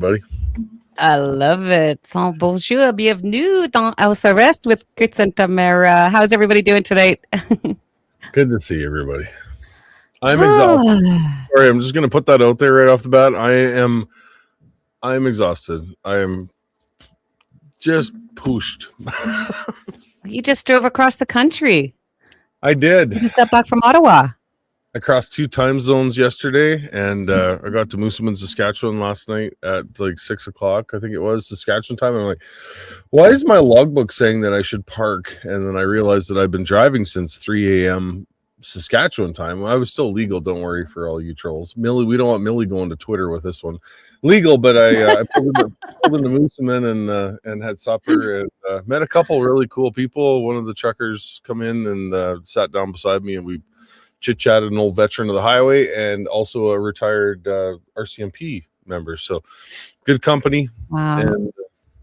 everybody. I love it. So, bonjour, bienvenue dans House Arrest with Chris and Tamara. How's everybody doing tonight? Good to see everybody. I'm exhausted. Sorry, I'm just going to put that out there right off the bat. I'm exhausted. I am just pushed. You just drove across the country. I did. You stepped back from Ottawa. I crossed 2 time zones yesterday, and I got to Moosomin, Saskatchewan last night at like 6 o'clock, I think it was, Saskatchewan time. And I'm like, why is my logbook saying that I should park? And then I realized that I've been driving since 3 a.m. Saskatchewan time. I was still legal, don't worry, for all you trolls. Millie, we don't want Millie going to Twitter with this one. Legal, but I pulled into Moosomin and had supper and met a couple really cool people. One of the truckers come in and sat down beside me, and we chit-chatted, an old veteran of the highway and also a retired RCMP member. So good company. Wow. And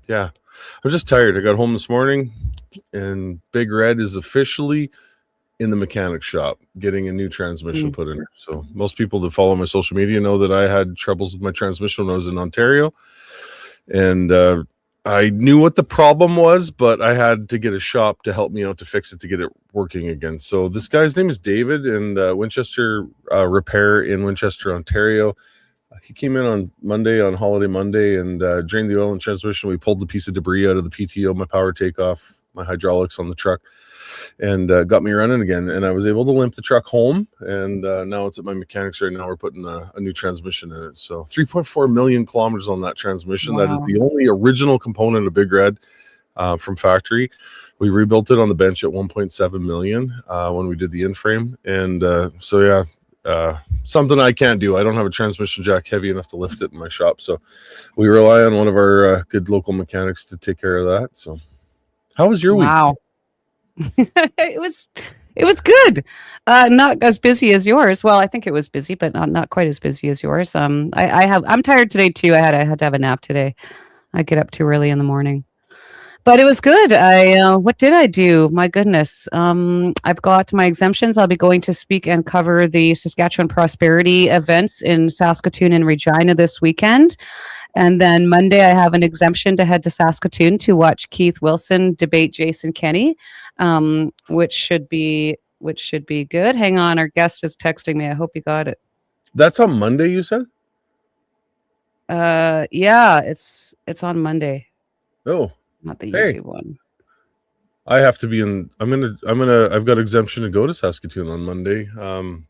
yeah, I'm just tired. I got home this morning and Big Red is officially in the mechanic shop getting a new transmission put in. So most people that follow my social media know that I had troubles with my transmission when I was in Ontario. And I knew what the problem was, but I had to get a shop to help me out to fix it, to get it working again. So this guy's name is David, and Winchester Repair in Winchester, Ontario. He came in on Monday, on holiday Monday, and drained the oil and transmission. We pulled the piece of debris out of the PTO, my power takeoff, my hydraulics on the truck, and got me running again. And I was able to limp the truck home, and now it's at my mechanics right now. We're putting a new transmission in it. So 3.4 million kilometers on that transmission. Wow. That is the only original component of Big Red from factory. We rebuilt it on the bench at 1.7 million when we did the in-frame. And so, yeah, something I can't do. I don't have a transmission jack heavy enough to lift it in my shop. So we rely on one of our good local mechanics to take care of that. So how was your week? Wow. It was good. Not as busy as yours. Well, I think it was busy, but not quite as busy as yours. I'm tired today too. I had to have a nap today. I get up too early in the morning, but it was good. What did I do? My goodness. I've got my exemptions. I'll be going to speak and cover the Saskatchewan Prosperity events in Saskatoon and Regina this weekend. And then Monday, I have an exemption to head to Saskatoon to watch Keith Wilson debate Jason Kenney, which should be good. Hang on, our guest is texting me. I hope you got it. That's on Monday, you said? Yeah, it's on Monday. Oh, not the YouTube one. I have to be in. I've got exemption to go to Saskatoon on Monday. I'm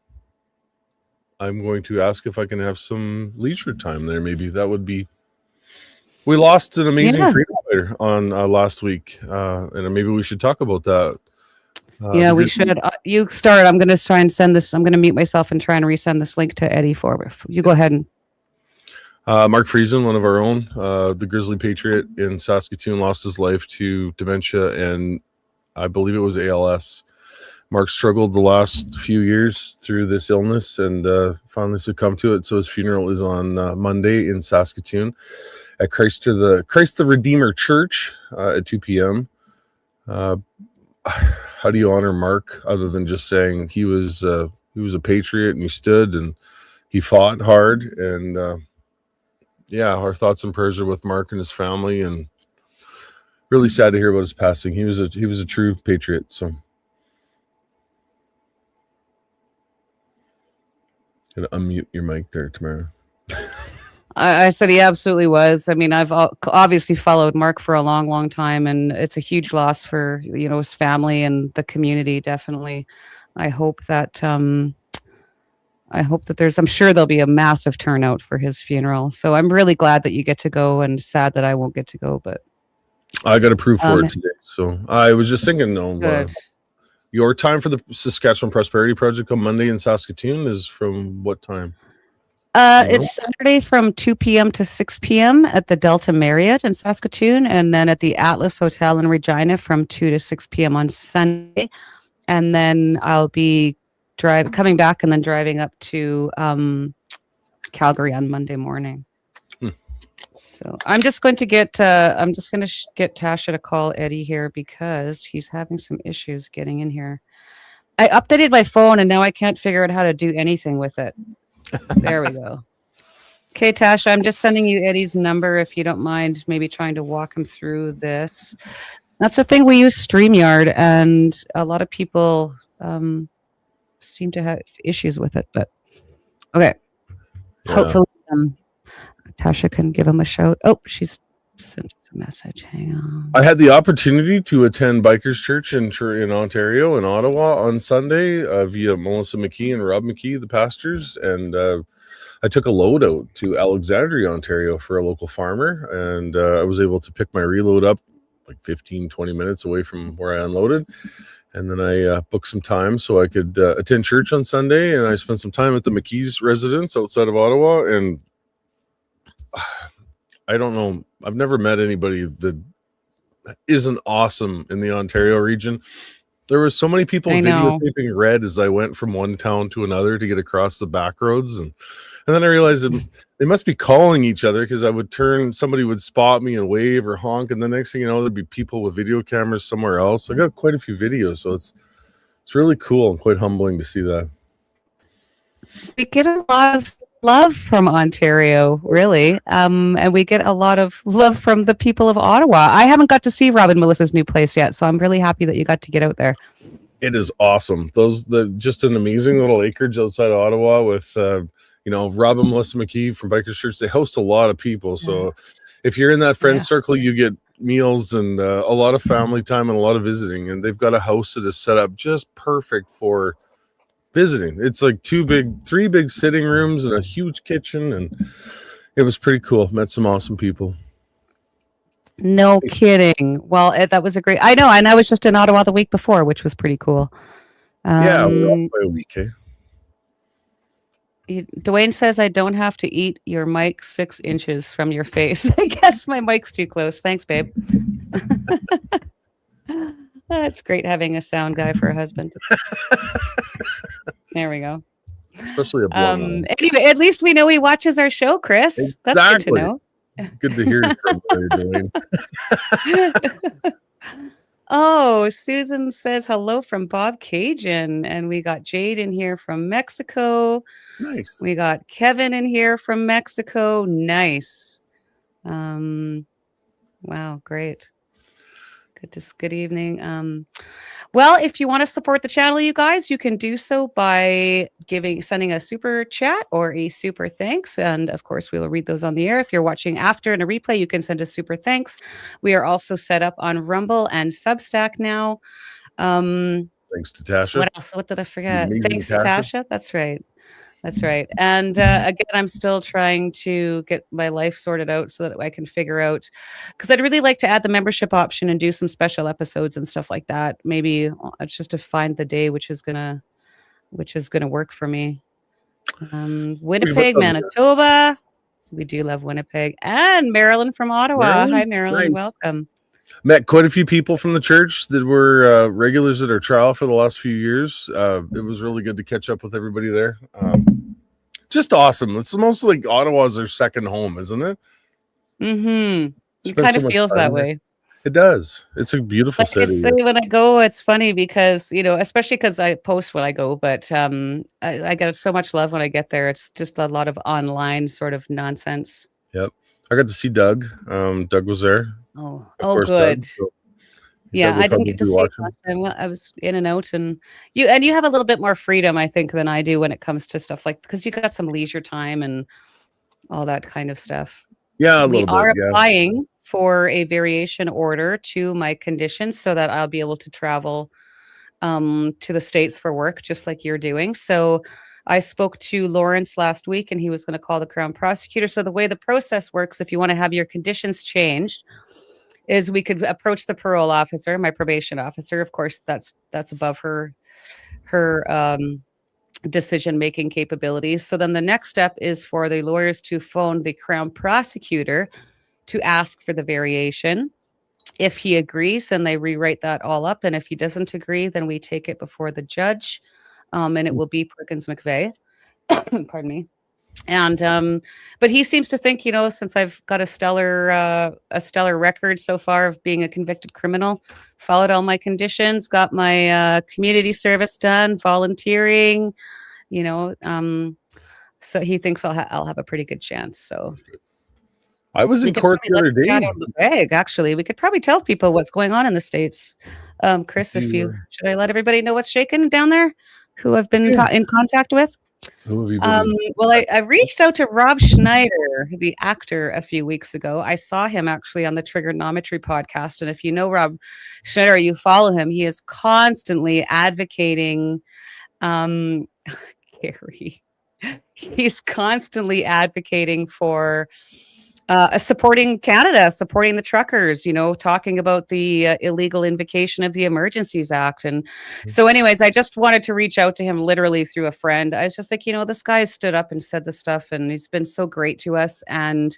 going to ask if I can have some leisure time there. Maybe that would be. We lost an amazing freedom fighter on last week, and maybe we should talk about that. Yeah, we should. You start. I'm going to try and send this. I'm going to mute myself and try and resend this link to Eddie for you. Go ahead. And Mark Friesen, one of our own, the Grizzly Patriot in Saskatoon, lost his life to dementia, and I believe it was ALS. Mark struggled the last few years through this illness and finally succumbed to it. So his funeral is on Monday in Saskatoon at Christ the Redeemer Church at 2 p.m. How do you honor Mark other than just saying he was a patriot and he stood and he fought hard? And yeah, our thoughts and prayers are with Mark and his family, and really sad to hear about his passing. He was a true patriot. So. Gonna unmute your mic there, Tamara. I said he absolutely was. I mean, I've obviously followed Mark for a long, long time, and it's a huge loss for his family and the community. Definitely, I hope that I'm sure there'll be a massive turnout for his funeral. So I'm really glad that you get to go, and sad that I won't get to go. But I got approved for it today. So I was just thinking, your time for the Saskatchewan Prosperity Project on Monday in Saskatoon is from what time? It's Saturday from 2 p.m. to 6 p.m. at the Delta Marriott in Saskatoon, and then at the Atlas Hotel in Regina from 2 to 6 p.m. on Sunday. And then I'll be coming back and then driving up to Calgary on Monday morning. So I'm just going to get Tasha to call Eddie here because he's having some issues getting in here. I updated my phone and now I can't figure out how to do anything with it. There we go. Okay, Tasha, I'm just sending you Eddie's number if you don't mind maybe trying to walk him through this. That's the thing. We use StreamYard, and a lot of people seem to have issues with it. But okay, hopefully Tasha can give him a shout. Oh, she's sent us a message. Hang on. I had the opportunity to attend Bikers Church in Ontario, in Ottawa, on Sunday via Melissa McKee and Rob McKee, the pastors, and I took a load out to Alexandria, Ontario for a local farmer, and I was able to pick my reload up like 15, 20 minutes away from where I unloaded. And then I booked some time so I could attend church on Sunday, and I spent some time at the McKee's residence outside of Ottawa. And I don't know, I've never met anybody that isn't awesome in the Ontario region. There were so many people videotaping red as I went from one town to another to get across the back roads. And then I realized that they must be calling each other, because I would turn, somebody would spot me and wave or honk, and the next thing you know, there'd be people with video cameras somewhere else. I got quite a few videos, so it's really cool and quite humbling to see that. We get a lot of love from Ontario, really, and we get a lot of love from the people of Ottawa. I haven't got to see Rob and Melissa's new place yet, so I'm really happy that you got to get out there. It is awesome. Just an amazing little acreage outside of Ottawa with Rob and Melissa McKee from Bikers Church. They host a lot of people, so if you're in that friend circle, you get meals and a lot of family time and a lot of visiting. And they've got a house that is set up just perfect for visiting. It's like three big sitting rooms and a huge kitchen, and it was pretty cool. Met some awesome people. No kidding. Well, that was a great. I know, and I was just in Ottawa the week before, which was pretty cool. Yeah, we're off by a week. Dwayne says I don't have to eat your mic 6 inches from your face. I guess my mic's too close. Thanks, babe. It's great having a sound guy for a husband. There we go. Especially a blonde. Anyway, at least we know he watches our show, Chris. Exactly. That's good to know. Good to hear from you, Dwayne. Oh, Susan says hello from Bob Cajun, and we got Jade in here from Mexico. Nice. We got Kevin in here from Mexico. Nice. Wow, great. Good evening. Well, if you want to support the channel, you guys, you can do so by sending a super chat or a super thanks. And of course, we will read those on the air. If you're watching after in a replay, you can send a super thanks. We are also set up on Rumble and Substack now. Thanks to Tasha. What else? What did I forget? Thanks to Tasha. That's right. That's right. And again, I'm still trying to get my life sorted out so that I can figure out, because I'd really like to add the membership option and do some special episodes and stuff like that. Maybe it's just to find the day which is gonna work for me. Winnipeg, Manitoba. We do love Winnipeg. And Marilyn from Ottawa. Hi, Marilyn. Nice. Welcome. Met quite a few people from the church that were regulars at our trial for the last few years. It was really good to catch up with everybody there. Just awesome. It's almost like Ottawa's their second home, isn't it? Mm-hmm. It kind of feels that way. It does. It's a beautiful city. When I go, it's funny because, especially because I post when I go, but I get so much love when I get there. It's just a lot of online sort of nonsense. Yep. I got to see Doug. Doug was there. Oh, good. Doug, so yeah, I didn't get to see it last time. I was in and out, and you have a little bit more freedom, I think, than I do when it comes to stuff like, because you got some leisure time and all that kind of stuff. Yeah, we are applying for a variation order to my conditions so that I'll be able to travel to the States for work, just like you're doing. So I spoke to Lawrence last week, and he was going to call the Crown prosecutor. So the way the process works, if you want to have your conditions changed, is we could approach the parole officer, my probation officer. Of course, that's above her decision-making capabilities. So then the next step is for the lawyers to phone the Crown prosecutor to ask for the variation. If he agrees, then they rewrite that all up. And if he doesn't agree, then we take it before the judge. And it will be Perkins McVeigh. Pardon me. And but he seems to think, since I've got a stellar record so far of being a convicted criminal, followed all my conditions, got my community service done, volunteering, So he thinks I'll have a pretty good chance. So I was we in could court probably the let other the cat day. out of the bag. Actually, we could probably tell people what's going on in the States. Chris, You should I let everybody know what's shaking down there? Who I've been yeah. in contact with? Who have you been? Well, I reached out to Rob Schneider, the actor, a few weeks ago. I saw him actually on the Trigonometry podcast. And if you know Rob Schneider, you follow him, he is constantly advocating, Gary, he's constantly advocating for supporting Canada, supporting the truckers, talking about the illegal invocation of the Emergencies Act. And so, anyways, I just wanted to reach out to him literally through a friend. I was just like, this guy stood up and said this stuff, and he's been so great to us. And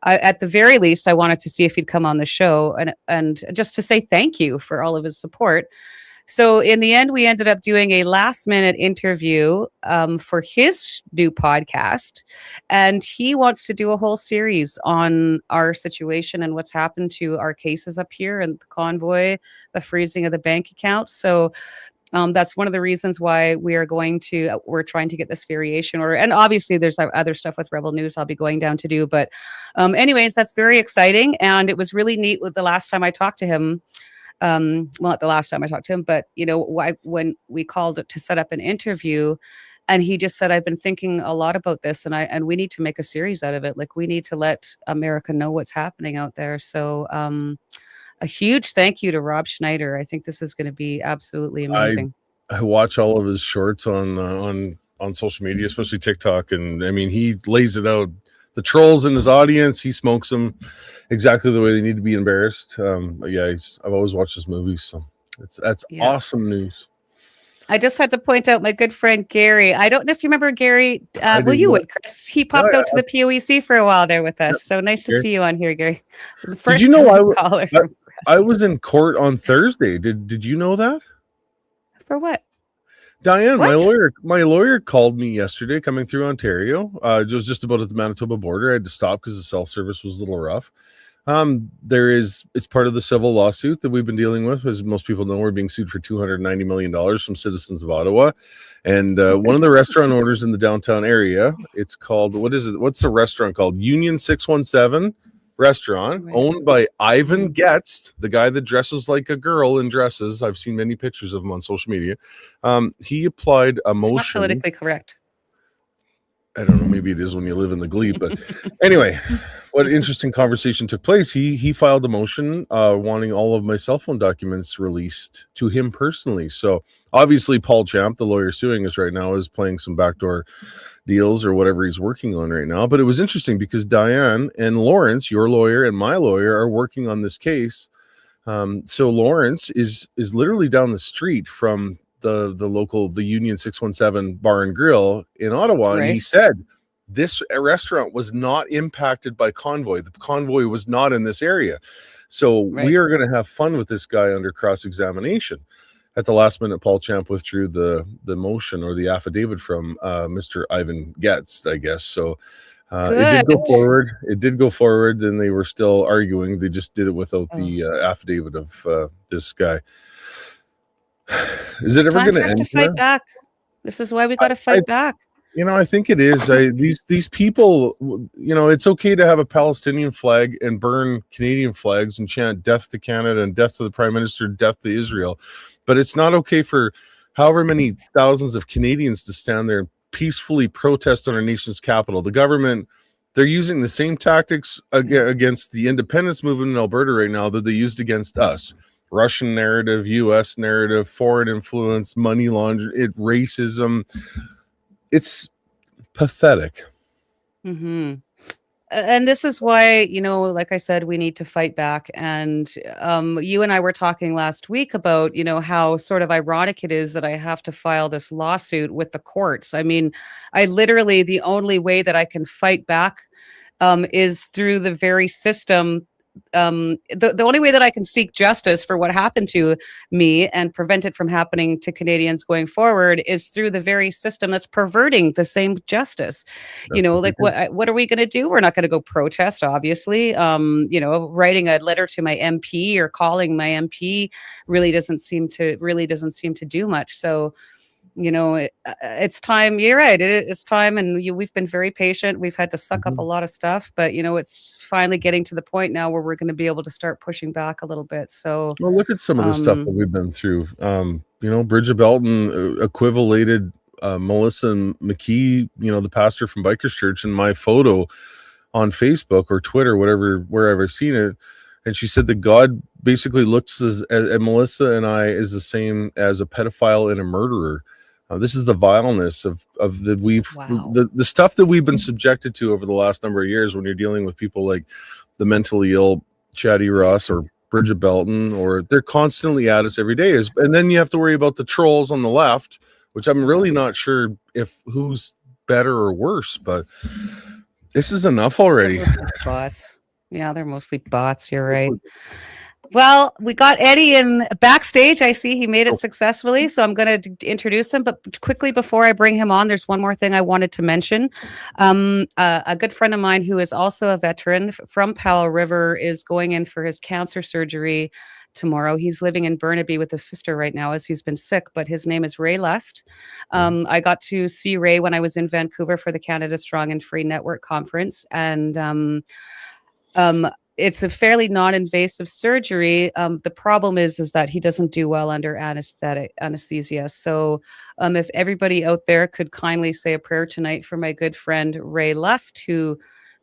at the very least, I wanted to see if he'd come on the show and just to say thank you for all of his support. So in the end, we ended up doing a last minute interview for his new podcast. And he wants to do a whole series on our situation and what's happened to our cases up here and the Convoy, the freezing of the bank account. So that's one of the reasons why we're trying to get this variation order. And obviously there's other stuff with Rebel News I'll be going down to do. But anyways, that's very exciting. And it was really neat with the last time I talked to him. Well, not the last time I talked to him, but when we called to set up an interview, and he just said, I've been thinking a lot about this, and we need to make a series out of it. Like, we need to let America know what's happening out there. So a huge thank you to Rob Schneider. I think this is going to be absolutely amazing. I watch all of his shorts on social media, especially TikTok, and I mean, he lays it out. The trolls in his audience, he smokes them exactly the way they need to be embarrassed. I've always watched his movies, so that's awesome news. I just had to point out my good friend Gary. I don't know if you remember Gary. You would, Chris. He popped out to the POEC for a while there with us. Yep. So nice to see you on here, Gary. Did you know I was in court on Thursday? Did you know that? For what? Diane, my lawyer called me yesterday coming through Ontario. It was just about at the Manitoba border. I had to stop because the self-service was a little rough. It's part of the civil lawsuit that we've been dealing with. As most people know, we're being sued for $290 million from citizens of Ottawa. And one of the restaurant owners in the downtown area, it's called, what's the restaurant called? Union 617 restaurant, owned by Ivan Getz, the guy that dresses like a girl in dresses. I've seen many pictures of him on social media. He applied a motion. It's not politically correct. I don't know, maybe it is when you live in the glebe, but anyway, what interesting conversation took place. He filed a motion wanting all of my cell phone documents released to him personally. So obviously Paul Champ, the lawyer suing us right now, is playing some backdoor deals or whatever he's working on right now. But it was interesting because Diane and Lawrence, your lawyer and my lawyer, are working on this case. So Lawrence is literally down the street from the Union 617 Bar and Grill in Ottawa. Right. And he said this restaurant was not impacted by Convoy. The Convoy was not in this area. So we are going to have fun with this guy under cross-examination. At the last minute, Paul Champ withdrew the motion or the affidavit from Mr. Ivan Getz, I guess. So it did go forward. It did go forward. Then they were still arguing. They just did it without the affidavit of this guy. Is it ever going to end? To fight back. This is why we got to fight back. I think it is. These people, it's okay to have a Palestinian flag and burn Canadian flags and chant death to Canada and death to the Prime Minister, death to Israel. But it's not okay for however many thousands of Canadians to stand there and peacefully protest on our nation's capital. The government, they're using the same tactics against the independence movement in Alberta right now that they used against us. Russian narrative, U.S. narrative, foreign influence, money laundering, racism. It's pathetic. Mm-hmm. And this is why, like I said, we need to fight back. And you and I were talking last week about, how sort of ironic it is that I have to file this lawsuit with the courts. I mean, the only way that I can fight back is through the very system. The only way that I can seek justice for what happened to me and prevent it from happening to Canadians going forward is through the very system that's perverting the same justice. What are we going to do? We're not going to go protest, obviously. Writing a letter to my MP or calling my MP really doesn't seem to do much. So it's time. You're right. It's time. And we've been very patient. We've had to suck up a Mhm. lot of stuff, but it's finally getting to the point now where we're going to be able to start pushing back a little bit. So, Well, look at some of the stuff that we've been through. Bridget Belton equivalated Melissa McKee, the pastor from Bikers Church, in my photo on Facebook or Twitter, wherever I've seen it. And she said that God basically looks at Melissa and I as the same as a pedophile and a murderer. This is the vileness of wow. the stuff that we've been subjected to over the last number of years when you're dealing with people like the mentally ill Chatty Ross or Bridget Belton, or they're constantly at us every day. And then you have to worry about the trolls on the left, which I'm really not sure if who's better or worse, but this is enough already. They're mostly bots. Yeah, they're mostly bots. You're right. Well, we got Eddie in backstage. I see he made it successfully. So I'm going to introduce him. But quickly, before I bring him on, there's one more thing I wanted to mention. A good friend of mine who is also a veteran from Powell River is going in for his cancer surgery tomorrow. He's living in Burnaby with his sister right now as he's been sick, but his name is Ray Lust. I got to see Ray when I was in Vancouver for the Canada Strong and Free Network conference. And it's a fairly non-invasive surgery. The problem is that he doesn't do well under anesthesia. So if everybody out there could kindly say a prayer tonight for my good friend Ray Lust, who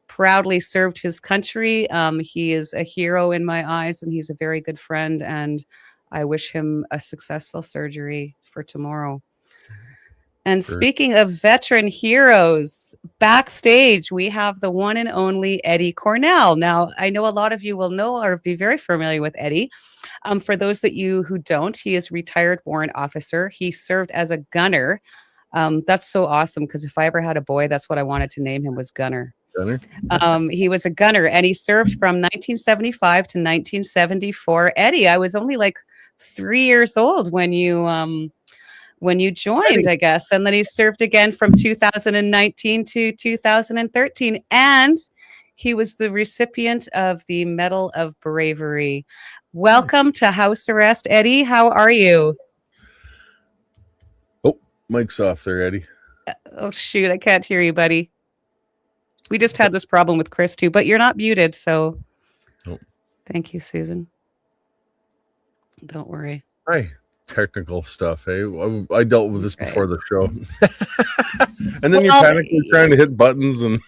proudly served his country. He is a hero in my eyes, and he's a very good friend. And I wish him a successful surgery for tomorrow. And speaking of veteran heroes, backstage, we have the one and only Eddie Cornell. Now, I know a lot of you will know or be very familiar with Eddie. For those who don't, he is retired warrant officer. He served as a gunner. That's so awesome, because if I ever had a boy, that's what I wanted to name him, was Gunner. He was a gunner, and he served from 1975 to 1974. Eddie, I was only like 3 years old when you joined, I guess. And then he served again from 2019 to 2013. And he was the recipient of the Medal of Bravery. Welcome to house arrest, Eddie. How are you? Oh, mic's off there, Eddie. Oh, shoot. I can't hear you, buddy. We just had this problem with Chris, too, but you're not muted. So Thank you, Susan. Don't worry. Hi. Technical stuff. Hey, I dealt with this before the show. And then you're panicking trying to hit buttons. And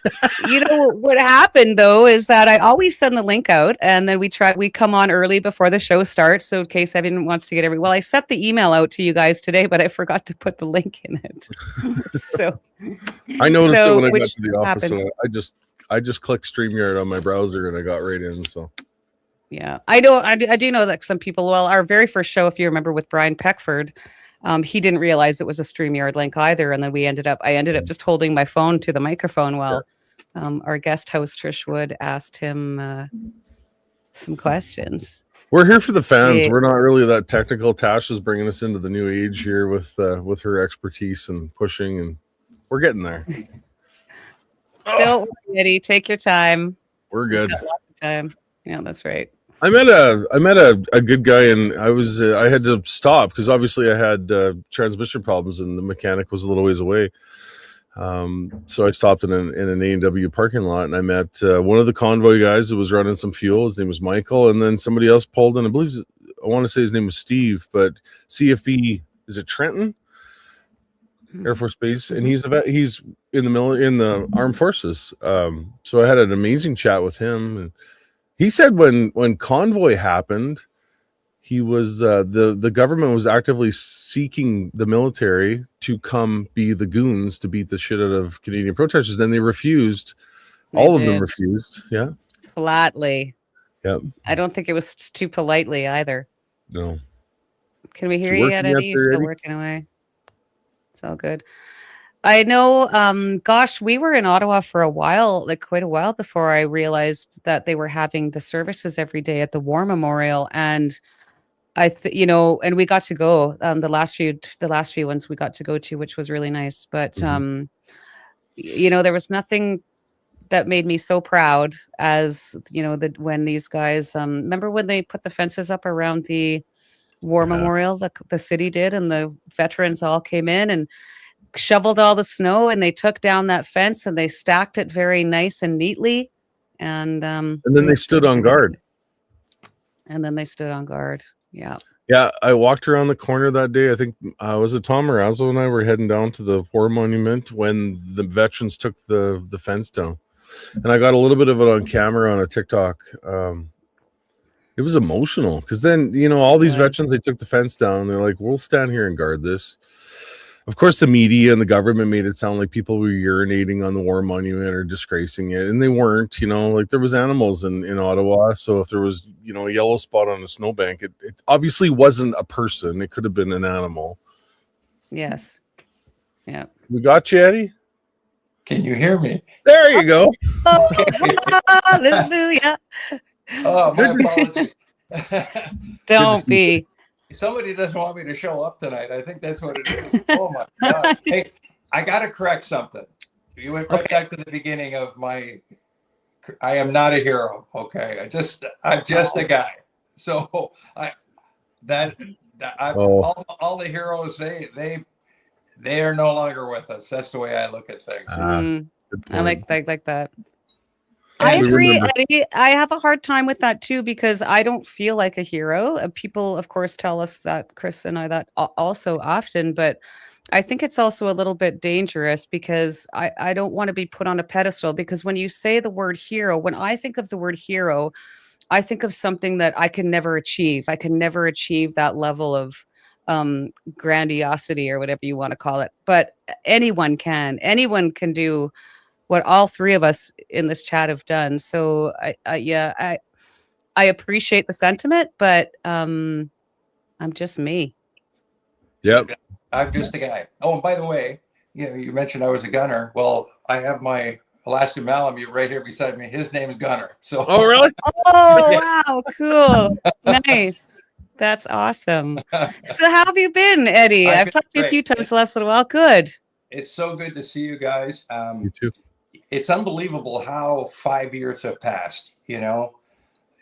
what happened though is that I always send the link out, and then we come on early before the show starts, so in case everyone wants to get I set the email out to you guys today, but I forgot to put the link in it. So I noticed it when I got to the office. So I just clicked StreamYard on my browser and I got right in. So yeah, I do know that some people, our very first show, if you remember, with Brian Peckford, he didn't realize it was a StreamYard link either. And then I ended up just holding my phone to the microphone while our guest host, Trish Wood, asked him some questions. We're here for the fans. We're not really that technical. Tash is bringing us into the new age here with her expertise and pushing, and we're getting there. Don't worry, Eddie. Take your time. We're good. Lots of time. Yeah, that's right. I met a good guy, and I had to stop because obviously I had transmission problems, and the mechanic was a little ways away. So I stopped in an A&W parking lot, and I met one of the Convoy guys that was running some fuel. His name was Michael, and then somebody else pulled in. I want to say his name was Steve, but CFB, is it Trenton Air Force Base, and he's in the armed forces. So I had an amazing chat with him, and he said when Convoy happened, he was the government was actively seeking the military to come be the goons to beat the shit out of Canadian protesters. Then they refused. All of them refused. Yeah, flatly. Yeah. I don't think it was too politely either. No. Can we hear you yet, Eddie? You're still working away. It's all good. I know, we were in Ottawa for a while, quite a while before I realized that they were having the services every day at the War Memorial. And and we got to go, the last few ones we got to go to, which was really nice. But, there was nothing that made me so proud as, when these guys, remember when they put the fences up around the war memorial. The city did, and the veterans all came in and shoveled all the snow, and they took down that fence and they stacked it very nice and neatly. And then they stood on guard. Yeah. Yeah, I walked around the corner that day. I think was it Tom Marazzo and I were heading down to the war monument when the veterans took the fence down, and I got a little bit of it on camera on a TikTok. It was emotional because then, you know, all these veterans, they took the fence down and they're like, we'll stand here and guard this. Of course, the media and the government made it sound like people were urinating on the war monument or disgracing it, and they weren't. You know, like there was animals in Ottawa, so if there was, you know, a yellow spot on a snowbank, it obviously wasn't a person. It could have been an animal. Yes. Yeah. We got you, Eddie? Can you hear me? There you go. Hallelujah. Oh, my apologies. Don't be. Somebody doesn't want me to show up tonight. I think that's what it is. Oh my God. Hey, I got to correct something. You went right back to the beginning of I am not a hero. Okay. I'm just a guy. So all the heroes, they are no longer with us. That's the way I look at things. I like that. I agree, Eddie. I have a hard time with that too, because I don't feel like a hero. People, of course, tell us that, Chris and I, that also often, but I think it's also a little bit dangerous because I don't want to be put on a pedestal, because when you say the word hero, when I think of the word hero, I think of something that I can never achieve. I can never achieve that level of grandiosity or whatever you want to call it. But anyone can do what all three of us in this chat have done. So I appreciate the sentiment, but I'm just me. Yep. I'm just a guy. Oh, and by the way, you mentioned I was a gunner. Well, I have my Alaskan Malamute right here beside me. His name is Gunner. So. Oh, really? Oh, wow. Cool. Nice. That's awesome. So how have you been, Eddie? I've talked to you a few times the last little while. Good. It's so good to see you guys. You too. It's unbelievable how 5 years have passed. You know,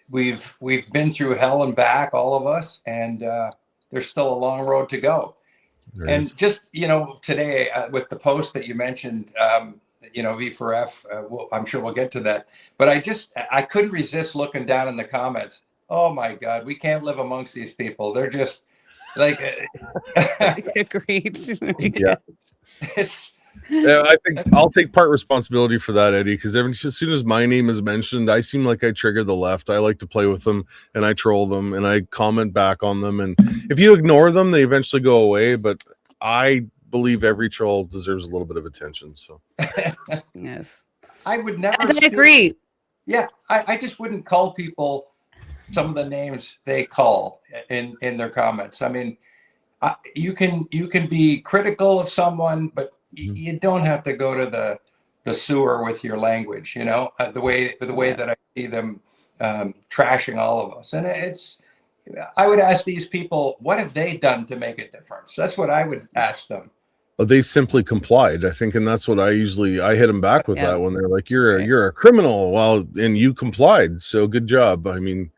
we've been through hell and back, all of us, and there's still a long road to go. There and is. Just, today with the post that you mentioned, V4F, I'm sure we'll get to that. But I couldn't resist looking down in the comments. Oh my God, we can't live amongst these people. They're just like. Agreed. Yeah. I think I'll take part responsibility for that, Eddie, because as soon as my name is mentioned, I seem like I trigger the left. I like to play with them and I troll them and I comment back on them. And if you ignore them, they eventually go away. But I believe every troll deserves a little bit of attention. So, yes, I would never. And I agree. Yeah, I just wouldn't call people some of the names they call in their comments. I mean, you can be critical of someone, but you don't have to go to the sewer with your language, the way that I see them trashing all of us. And I would ask these people, what have they done to make a difference? That's what I would ask them. Well, they simply complied, I think, and that's what I hit them back with that when they're like, you're a criminal, well, and you complied, so good job. I mean,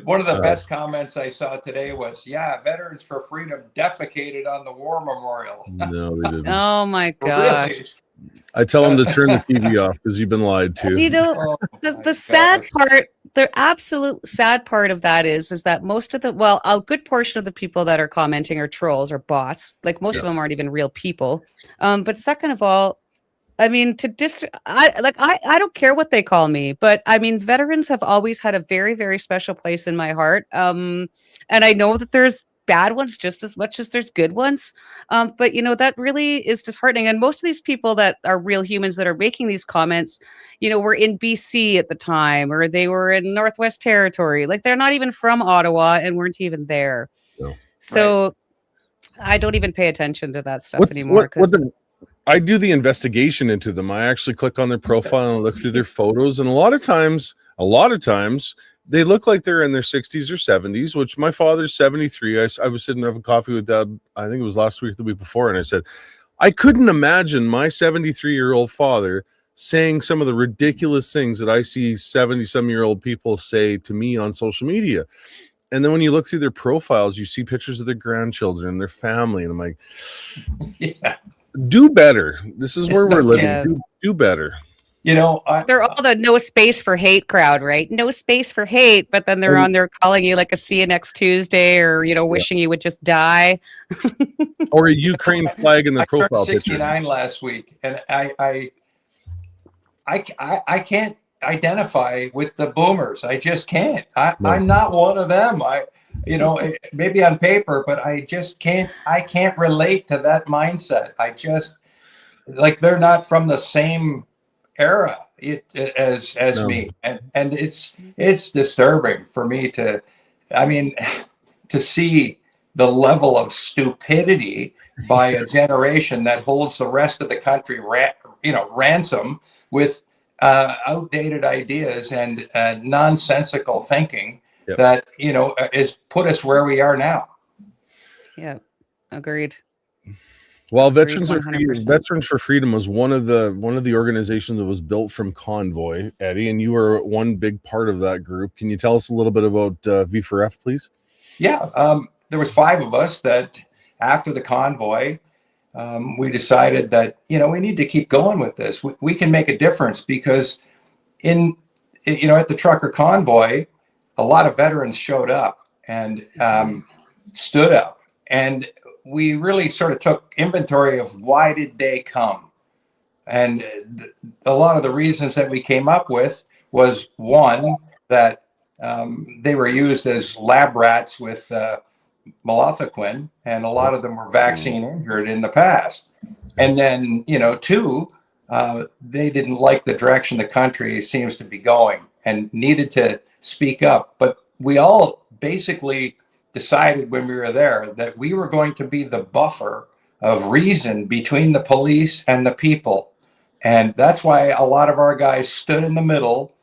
one of the best comments I saw today was, Veterans for Freedom defecated on the war memorial. No, they didn't. Oh my gosh. Really? I tell them to turn the TV off because you've been lied to. The sad part, the absolute sad part of that is that most of a good portion of the people that are commenting are trolls or bots. Like most of them aren't even real people. But second of all, I mean, I don't care what they call me, but I mean, veterans have always had a very, very special place in my heart. And I know that there's bad ones just as much as there's good ones. But that really is disheartening. And most of these people that are real humans that are making these comments, were in BC at the time, or they were in Northwest Territory. Like they're not even from Ottawa and weren't even there. No. So I don't even pay attention to that stuff anymore. I do the investigation into them. I actually click on their profile and look through their photos. And a lot of times they look like they're in their 60s or 70s, which my father's 73. I was sitting having coffee with Dad, I think it was last week, the week before, and I said, I couldn't imagine my 73-year-old father saying some of the ridiculous things that I see 70-some-year-old people say to me on social media. And then when you look through their profiles, you see pictures of their grandchildren, their family, and I'm like, Yeah. do better. This is where we're living. Yeah. Do better. You know, They're all the no space for hate crowd, right? No space for hate, but then they're on there calling you like a see you next Tuesday, or wishing you would just die. Or a Ukraine flag in the I profile turned picture. 69 last week, and I can't identify with the boomers. I just can't. I'm not one of them. Maybe on paper, but I just can't. I can't relate to that mindset. I just like they're not from the same era as me, and it's disturbing for me to see the level of stupidity by a generation that holds the rest of the country ransom with outdated ideas and nonsensical thinking that is put us where we are now. Yeah, agreed. Well, Agreed, Veterans for Freedom was one of the organizations that was built from Convoy, Eddie, and you were one big part of that group. Can you tell us a little bit about V4F, please? Yeah, there was 5 of us that after the Convoy, we decided that we need to keep going with this. We can make a difference because at the trucker convoy, a lot of veterans showed up and stood up, and we really sort of took inventory of why did they come. And a lot of the reasons that we came up with was, one, that they were used as lab rats with Malathaquin, and a lot of them were vaccine injured in the past. And then, 2, they didn't like the direction the country seems to be going and needed to speak up. But we all basically decided when we were there that we were going to be the buffer of reason between the police and the people. And that's why a lot of our guys stood in the middle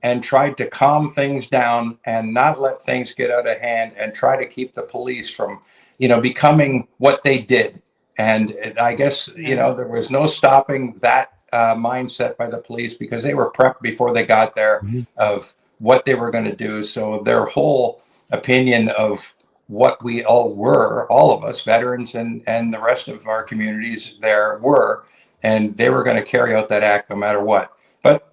and tried to calm things down and not let things get out of hand and try to keep the police from, becoming what they did. And I guess, there was no stopping that mindset by the police because they were prepped before they got there of what they were going to do. So their whole opinion of what we all were, all of us, veterans and the rest of our communities there were, and they were going to carry out that act no matter what. But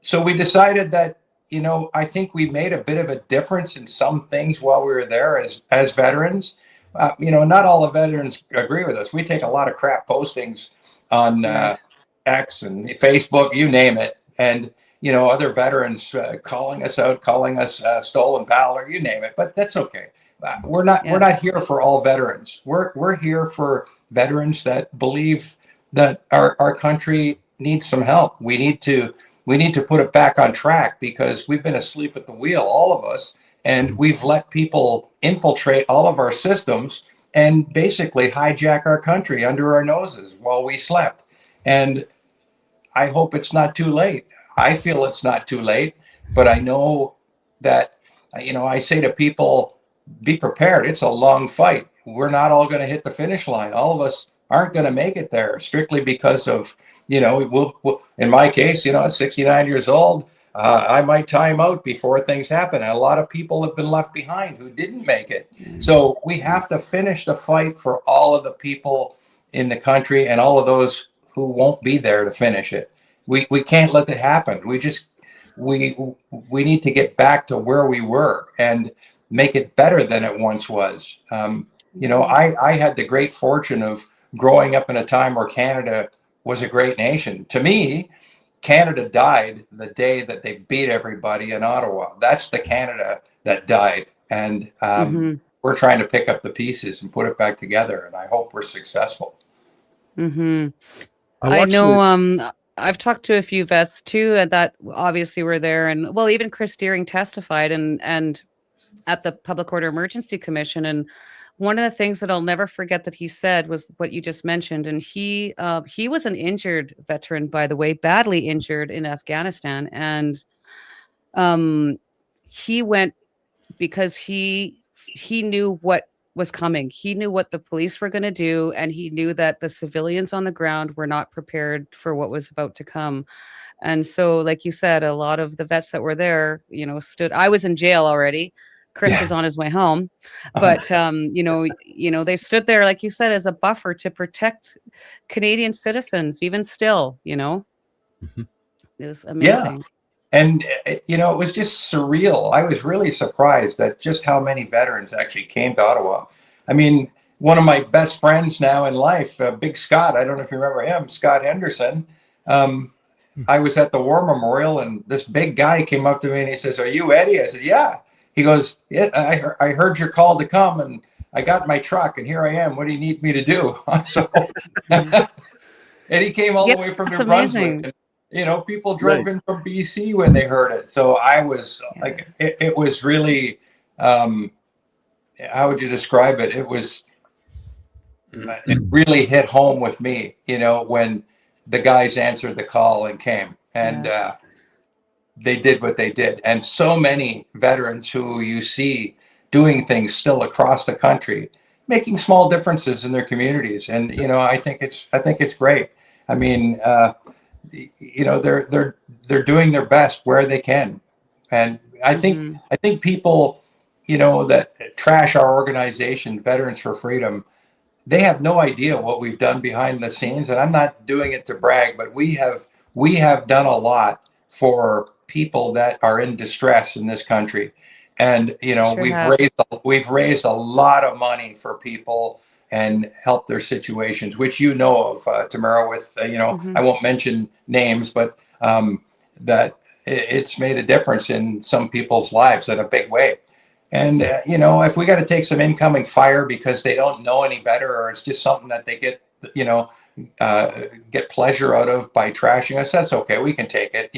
so we decided that, I think we made a bit of a difference in some things while we were there as veterans. Not all the veterans agree with us. We take a lot of crap postings on X and Facebook, you name it. And, other veterans calling us out, calling us stolen valor, you name it. But that's okay. We're not here for all veterans. We're here for veterans that believe that our country needs some help. We need to put it back on track because we've been asleep at the wheel, all of us, and we've let people infiltrate all of our systems and basically hijack our country under our noses while we slept. And I hope it's not too late. I feel it's not too late, but I know that, I say to people, be prepared. It's a long fight. We're not all going to hit the finish line. All of us aren't going to make it there strictly because of, we'll in my case, at 69 years old, I might time out before things happen. And a lot of people have been left behind who didn't make it. So we have to finish the fight for all of the people in the country and all of those who won't be there to finish it. We can't let that happen. We need to get back to where we were and make it better than it once was. I had the great fortune of growing up in a time where Canada was a great nation. To me, Canada died the day that they beat everybody in Ottawa. That's the Canada that died. And we're trying to pick up the pieces and put it back together. And I hope we're successful. I know I've talked to a few vets too that obviously were there. And well, even Chris Deering testified and at the Public Order Emergency Commission. And one of the things that I'll never forget that he said was what you just mentioned. And he was an injured veteran, by the way, badly injured in Afghanistan. And he went because he knew what was coming. He knew what the police were going to do. And he knew that the civilians on the ground were not prepared for what was about to come. And so, like you said, a lot of the vets that were there, I was in jail already, Chris was on his way home, but they stood there, like you said, as a buffer to protect Canadian citizens. Even still, Mhm. it was amazing. And, it was just surreal. I was really surprised at just how many veterans actually came to Ottawa. I mean, one of my best friends now in life, Big Scott, I don't know if you remember him, Scott Henderson. I was at the War Memorial, and this big guy came up to me and he says, "Are you Eddie?" I said, "Yeah." He goes, "Yeah, I heard your call to come, and I got my truck, and here I am. What do you need me to do?" So, and he came all the way from New Brunswick. And, people drove in from BC when they heard it. So I was like, it was really, how would you describe it? It really hit home with me, when the guys answered the call and came, and they did what they did. And so many veterans who you see doing things still across the country, making small differences in their communities. And, I think it's great. I mean, they're doing their best where they can. And I think people, that trash our organization, Veterans for Freedom, they have no idea what we've done behind the scenes. And I'm not doing it to brag, but we have done a lot for people that are in distress in this country. And, we've raised a lot of money for people and help their situations, which of, Tamara, with, I won't mention names, but that it's made a difference in some people's lives in a big way. And, if we got to take some incoming fire because they don't know any better, or it's just something that they get, get pleasure out of by trashing us, that's okay. We can take it,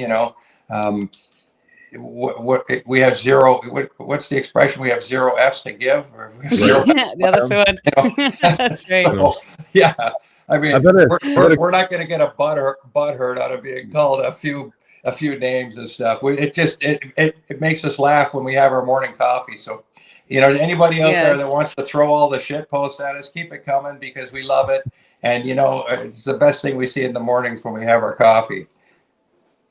we have zero. What's the expression? We have zero F's to give. Or we have zero That's one. That's right. So, yeah, I mean, we're not going to get a butthurt out of being called a few names and stuff. It makes us laugh when we have our morning coffee. So, anybody out there that wants to throw all the shit posts at us, keep it coming, because we love it. And it's the best thing we see in the mornings when we have our coffee.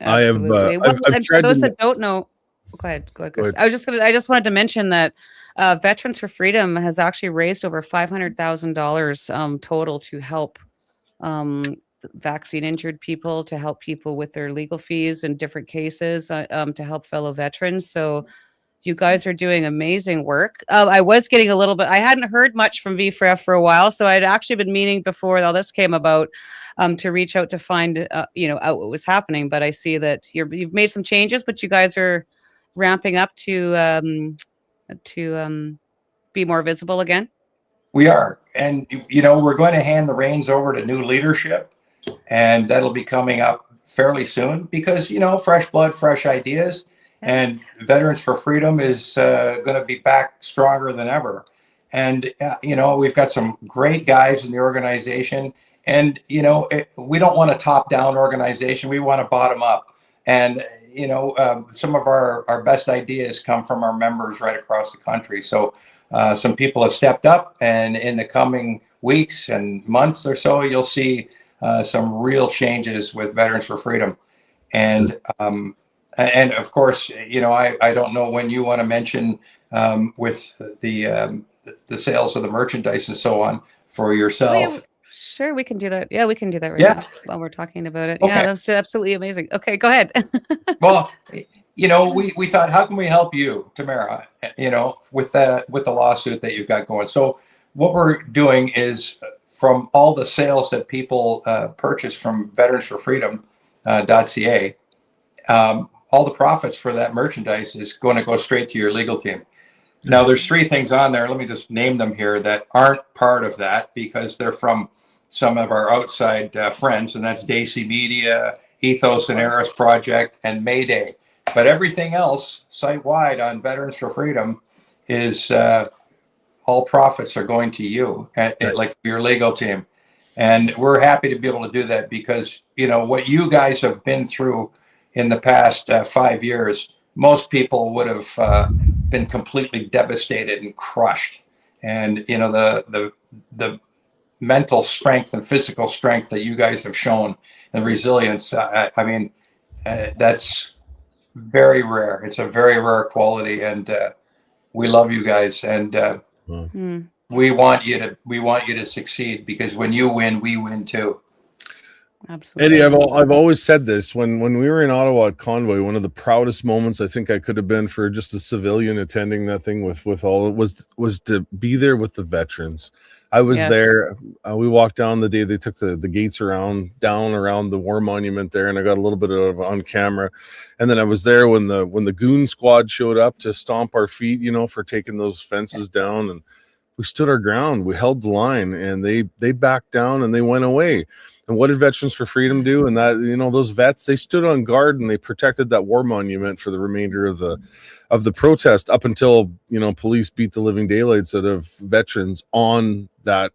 Absolutely. And for those that don't know, go ahead, Chris. I just wanted to mention that Veterans for Freedom has actually raised over $500,000 total to help vaccine injured people, to help people with their legal fees in different cases, to help fellow veterans. So you guys are doing amazing work. I was getting I hadn't heard much from V4F for a while, so I'd actually been meaning before all this came about to reach out to find, out what was happening. But I see that you've made some changes, but you guys are ramping up to be more visible again. We are. And, we're going to hand the reins over to new leadership, and that'll be coming up fairly soon because, fresh blood, fresh ideas. And Veterans for Freedom is going to be back stronger than ever. And, we've got some great guys in the organization. And, we don't want a top-down organization. We want a bottom-up. And, some of our best ideas come from our members right across the country. So some people have stepped up. And in the coming weeks and months or so, you'll see some real changes with Veterans for Freedom. And of course, I don't know when you want to mention with the sales of the merchandise and so on for yourself. Sure, we can do that. Yeah, we can do that right now while we're talking about it. Okay. Yeah, that's absolutely amazing. Okay, go ahead. Well, we thought, how can we help you, Tamara, with the lawsuit that you've got going? So what we're doing is from all the sales that people purchase from veteransforfreedom.ca, all the profits for that merchandise is going to go straight to your legal team. Now, there's 3 things on there. Let me just name them here that aren't part of that because they're from some of our outside friends, and that's Daisy Media, Ethos and Eris Project, and Mayday. But everything else, site-wide on Veterans for Freedom, is all profits are going to you, like your legal team. And we're happy to be able to do that because, what you guys have been through in the past 5 years, most people would have been completely devastated and crushed. And, the mental strength and physical strength that you guys have shown and resilience, that's very rare. It's a very rare quality. And we love you guys, and Mm. we want you to succeed, because when you win, we win too. Absolutely. Eddie, I've always said this when we were in Ottawa at Convoy, one of the proudest moments I think I could have been for just a civilian attending that thing with all it was to be there with the veterans. I was Yes. there. We walked down the day they took the gates around the war monument there, and I got a little bit of on camera. And then I was there when the goon squad showed up to stomp our feet, for taking those fences down, and we stood our ground. We held the line, and they backed down and they went away. And what did Veterans for Freedom do? And that, those vets, they stood on guard and they protected that war monument for the remainder of the protest, up until, police beat the living daylights out of veterans on that,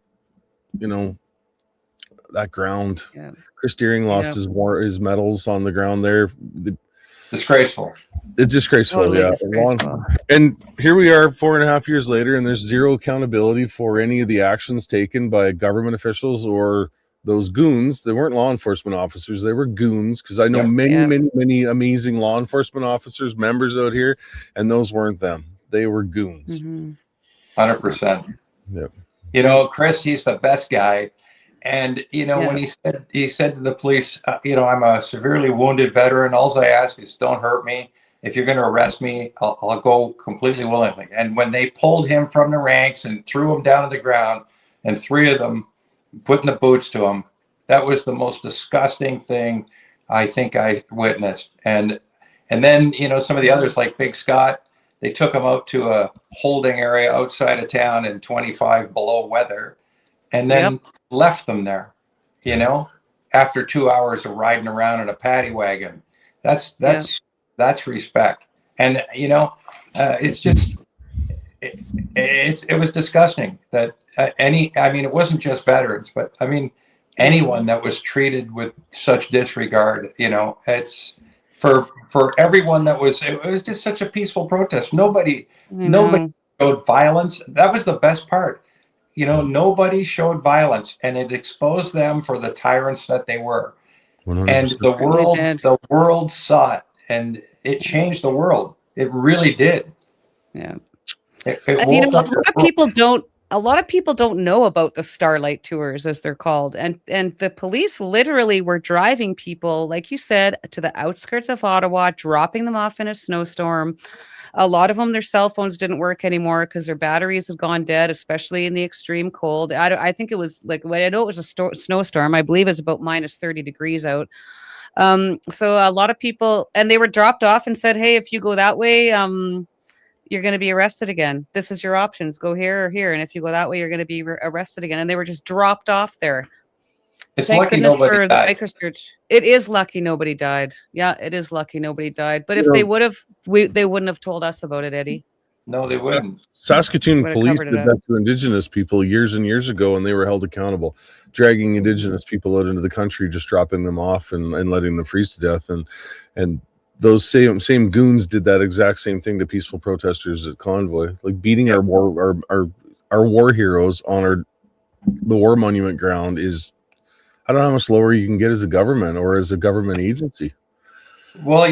that ground. Yeah. Chris Deering lost his medals on the ground there. Disgraceful. It's disgraceful, Totally yeah. disgraceful. And here we are 4.5 years later, and there's zero accountability for any of the actions taken by government officials or those goons. They weren't law enforcement officers, they were goons, because I know many amazing law enforcement officers, members out here, and those weren't them. They were goons. 100%. Yep. Chris, he's the best guy. And, when he said to the police, I'm a severely wounded veteran. All I ask is don't hurt me. If you're going to arrest me, I'll go completely willingly. And when they pulled him from the ranks and threw him down to the ground, and 3 of them putting the boots to him, that was the most disgusting thing I think I witnessed. And then, some of the others, like Big Scott, they took him out to a holding area outside of town in 25 below weather, and then left them there, after 2 hours of riding around in a paddy wagon. That's respect. And, it's just, it was disgusting that it wasn't just veterans, but anyone that was treated with such disregard, it's for everyone it was just such a peaceful protest. Nobody showed violence. That was the best part. Nobody showed violence, and it exposed them for the tyrants that they were. 100%. And the world saw it, and it changed the world. It really did. Yeah. A lot of people don't know about the Starlight Tours, as they're called. And the police literally were driving people, like you said, to the outskirts of Ottawa, dropping them off in a snowstorm. A lot of them, their cell phones didn't work anymore because their batteries had gone dead, especially in the extreme cold. I think it was I know it was a snowstorm. I believe it's about minus 30 degrees out. So a lot of people, and they were dropped off and said, hey, if you go that way, you're going to be arrested again. This is your options. Go here or here. And if you go that way, you're going to be arrested again. And they were just dropped off there. It's lucky nobody died. It is lucky nobody died. Yeah, it is lucky nobody died. But if they would have, they wouldn't have told us about it, Eddie. No, they wouldn't. Saskatoon police did that to Indigenous people years and years ago, and they were held accountable, dragging Indigenous people out into the country, just dropping them off and letting them freeze to death. And those same goons did that exact same thing to peaceful protesters at Convoy, like beating our war heroes on the war monument ground is, I don't know how much lower you can get as a government or as a government agency. Well,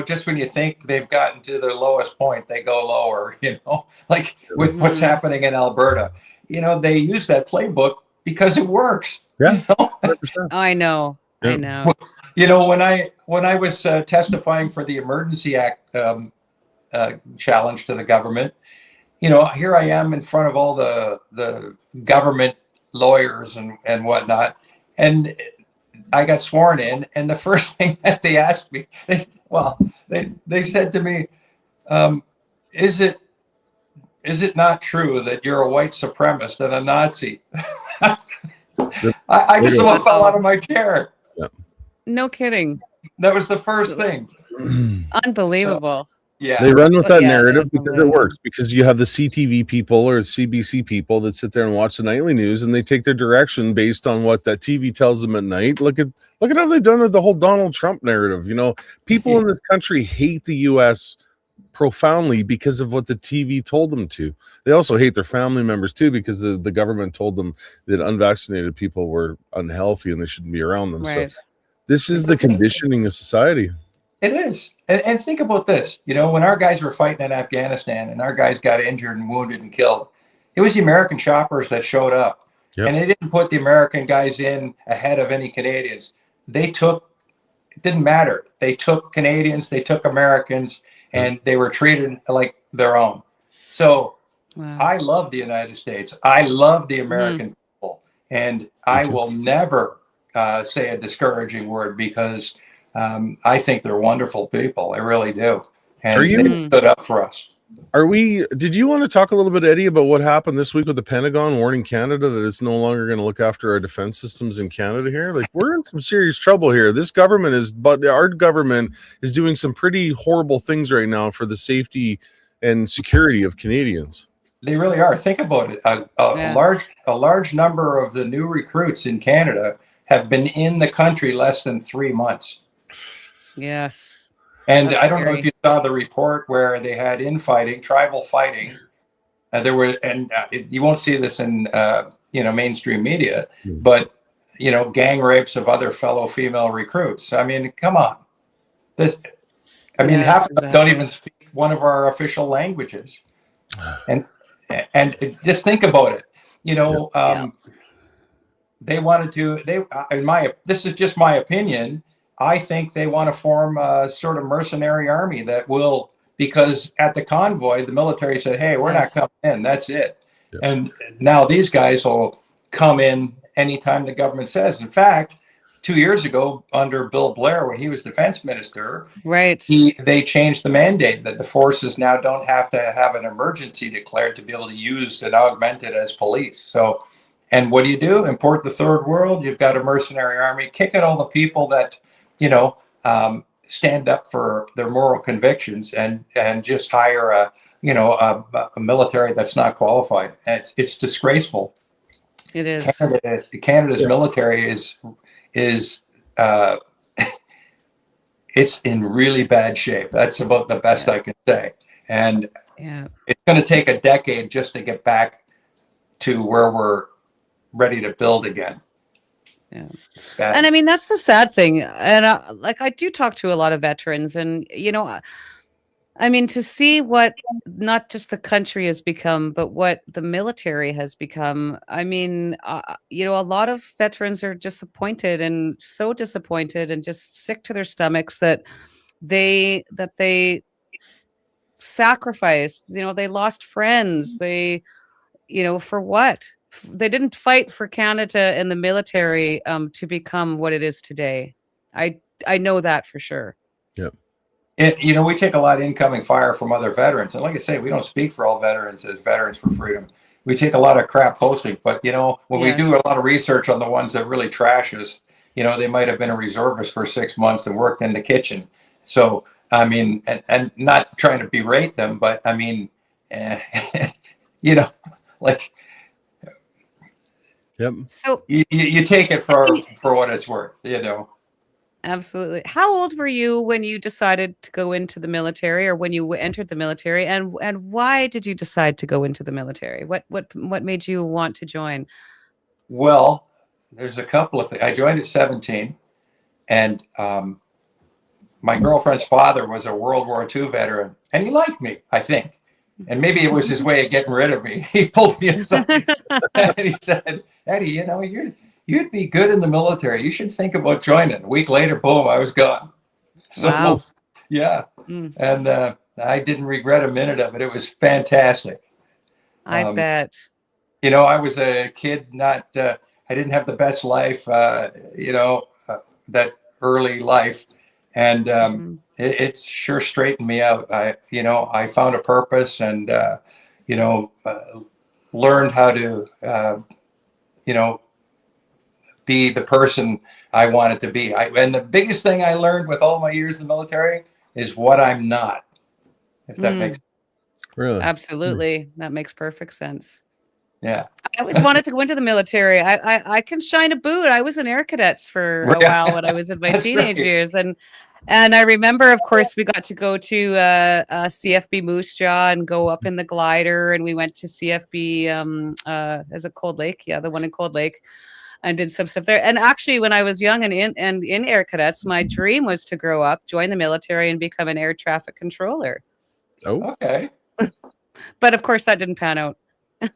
just when you think they've gotten to their lowest point, they go lower, like with what's happening in Alberta. They use that playbook because it works. Yeah. I know. Yeah. I know. When I was testifying for the Emergency Act challenge to the government, here I am in front of all the government lawyers and whatnot, and I got sworn in, and the first thing that they asked me, they said to me, "Is it not true that you're a white supremacist and a Nazi?" I just about fell out of my chair. Yeah. No kidding. That was the first thing. Unbelievable. Yeah. They run with that narrative because it works, because you have the CTV people or CBC people that sit there and watch the nightly news, and they take their direction based on what that TV tells them at night. Look at how they've done with the whole Donald Trump narrative. People in this country hate the US profoundly because of what the TV told them to. They also hate their family members too, because the government told them that unvaccinated people were unhealthy and they shouldn't be around them. Right. So this is the conditioning of society. It is. And think about this. You know, when our guys were fighting in Afghanistan and our guys got injured and wounded and killed, it was the American choppers that showed up. Yep. And they didn't put the American guys in ahead of any Canadians. It didn't matter. They took Canadians, they took Americans, and they were treated like their own. So Wow. I love the United States. I love the American people. And I will never say a discouraging word, because I think they're wonderful people. I really do. And they stood up for us. Did you want to talk a little bit, Eddie, about what happened this week with the Pentagon warning Canada that it's no longer going to look after our defense systems in Canada here? Like, we're in some serious trouble here. Our government is doing some pretty horrible things right now for the safety and security of Canadians. They really are. Think about it. A large number of the new recruits in Canada have been in the country less than 3 months. Yes. And That's I don't know scary. if you saw the report where they had infighting, tribal fighting. You won't see this in mainstream media, but gang rapes of other fellow female recruits. I mean, come on. Half of them don't even speak one of our official languages. And just think about it. They wanted to. This is just my opinion. I think they want to form a sort of mercenary army that will, because at the Convoy, the military said, hey, we're not coming in. That's it. Yep. And now these guys will come in anytime the government says. In fact, 2 years ago, under Bill Blair, when he was defense minister, they changed the mandate that the forces now don't have to have an emergency declared to be able to use and augment it as police. So, and what do? Import the third world. You've got a mercenary army. Kick at all the people that stand up for their moral convictions, and just hire a military that's not qualified. It's disgraceful. It is. Canada's military is it's in really bad shape. That's about the best I can say. And it's going to take a decade just to get back to where we're ready to build again. Yeah. And I mean, that's the sad thing. And I do talk to a lot of veterans, and, I mean, to see what not just the country has become, but what the military has become. I mean, a lot of veterans are disappointed, and so disappointed and just sick to their stomachs that they sacrificed, they lost friends. For what? They didn't fight for Canada and the military to become what it is today. I know that for sure. Yep. We take a lot of incoming fire from other veterans. And like I say, we don't speak for all veterans as Veterans for Freedom. We take a lot of crap posting. But, when we do a lot of research on the ones that really trash us, they might have been a reservist for 6 months and worked in the kitchen. So, I mean, and not trying to berate them, but I mean, Yep. So you take it for what it's worth, Absolutely. How old were you when you decided to go into the military, or when you entered the military, and why did you decide to go into the military? What made you want to join? Well, there's a couple of things. I joined at 17, and my girlfriend's father was a World War II veteran, and he liked me, I think. And maybe it was his way of getting rid of me. He pulled me aside and he said, Eddie, you'd be good in the military. You should think about joining. A week later, boom, I was gone. So, wow. Yeah. And I didn't regret a minute of it. It was fantastic. I bet. I was a kid, I didn't have the best life, that early life. And it sure straightened me out. I found a purpose, and, learned how to, be the person I wanted to be. And the biggest thing I learned with all my years in the military is what I'm not, if that makes sense. Really? Absolutely. That makes perfect sense. Yeah. I always wanted to go into the military. I can shine a boot. I was in Air Cadets for a while when I was in my teenage years. And I remember, of course, we got to go to CFB Moose Jaw and go up in the glider. And we went to CFB, is it Cold Lake? Yeah, the one in Cold Lake. and did some stuff there. And actually, when I was young and in Air Cadets, my dream was to grow up, join the military, and become an air traffic controller. Oh, Okay. But of course, that didn't pan out.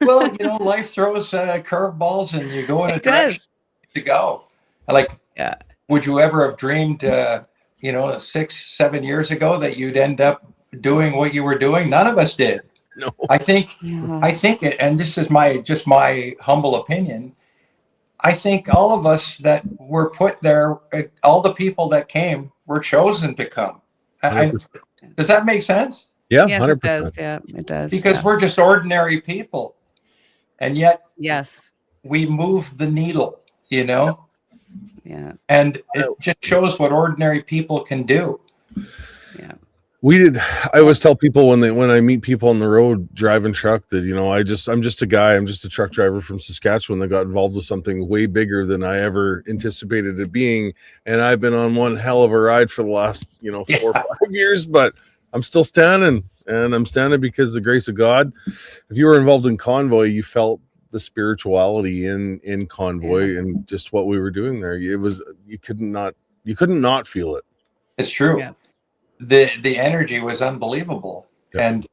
Well, life throws curveballs, and you go in a It direction does. to go. Like, Yeah. would you ever have dreamed, 6-7 years ago that you'd end up doing what you were doing? None of us did. no. I think Yeah. it, and this is my humble opinion. I think all of us that were put there, all the people that came were chosen to come. Does that make sense? Yeah, Yes, 100%. it does. Yeah, it does. Because we're just ordinary people, and yet Yes. we move the needle, Yeah. and it just shows what ordinary people can do. Yeah. I always tell people when I meet people on the road driving truck that, I'm just a guy. I'm just a truck driver from Saskatchewan that got involved with something way bigger than I ever anticipated it being. And I've been on one hell of a ride for the last, 4 or 5 years, but I'm still standing, and I'm standing because of the grace of God. If you were involved in Convoy, you felt the spirituality in Convoy and just what we were doing there. It was, you couldn't not feel it. It's true. Yeah. The energy was unbelievable. Yeah. And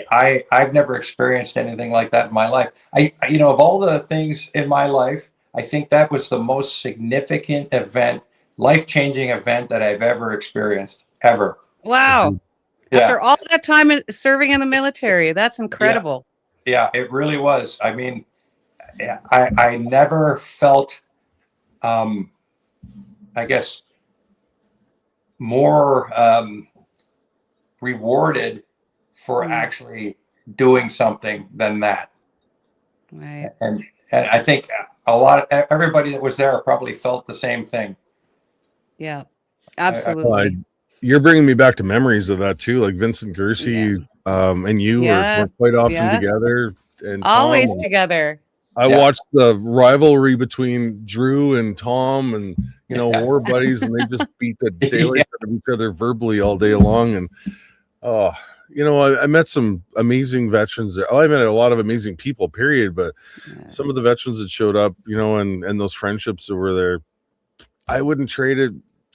I've never experienced anything like that in my life. Of all the things in my life, I think that was the most significant event, life-changing event that I've ever experienced, ever. Wow. Yeah. After all that time serving in the military, that's incredible. Yeah, it really was. I mean, I never felt, I guess, more rewarded for actually doing something than that. Right. And I think everybody that was there probably felt the same thing. Yeah, absolutely. You're bringing me back to memories of that too, like Vincent Gersey and you were quite often together, and always Tom, together. I watched the rivalry between Drew and Tom, and war buddies, and they just beat the daylight out of each other verbally all day long. And I met some amazing veterans there. I met a lot of amazing people, period. But some of the veterans that showed up, and those friendships that were there, I wouldn't trade it.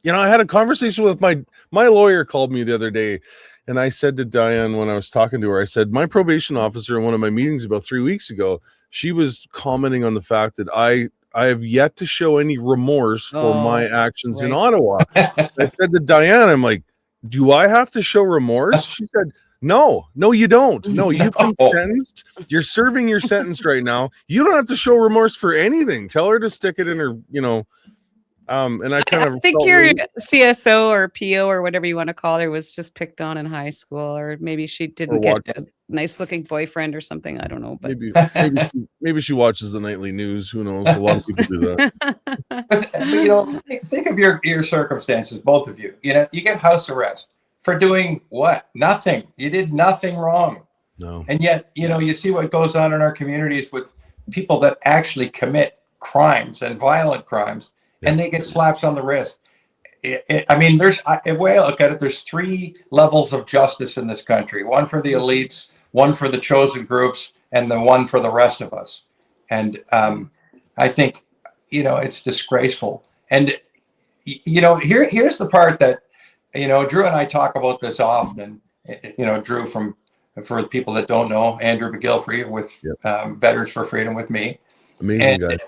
I had a conversation with my lawyer called me the other day, and I said to Diane when I was talking to her, I said, my probation officer in one of my meetings about 3 weeks ago, she was commenting on the fact that I have yet to show any remorse for my actions in Ottawa. I said to Diane, I'm like, do I have to show remorse? She said, no, you don't. No, you've been sentenced. You're serving your sentence right now. You don't have to show remorse for anything. Tell her to stick it in her, and I think your CSO or PO or whatever you want to call her was just picked on in high school, or maybe she didn't get a nice looking boyfriend or something. I don't know, but maybe she watches the nightly news. Who knows? A lot of people do that. But, think of your circumstances, both of you. You get house arrest for doing what? Nothing. You did nothing wrong. No. And yet, you see what goes on in our communities with people that actually commit crimes and violent crimes. And they get slaps on the wrist. The way I look at it, there's 3 levels of justice in this country: one for the elites, one for the chosen groups, and the one for the rest of us. And I think, it's disgraceful. And here's the part that, Drew and I talk about this often. Drew for the people that don't know, Andrew McGilfrey with Veterans for Freedom with me. Amazing guy.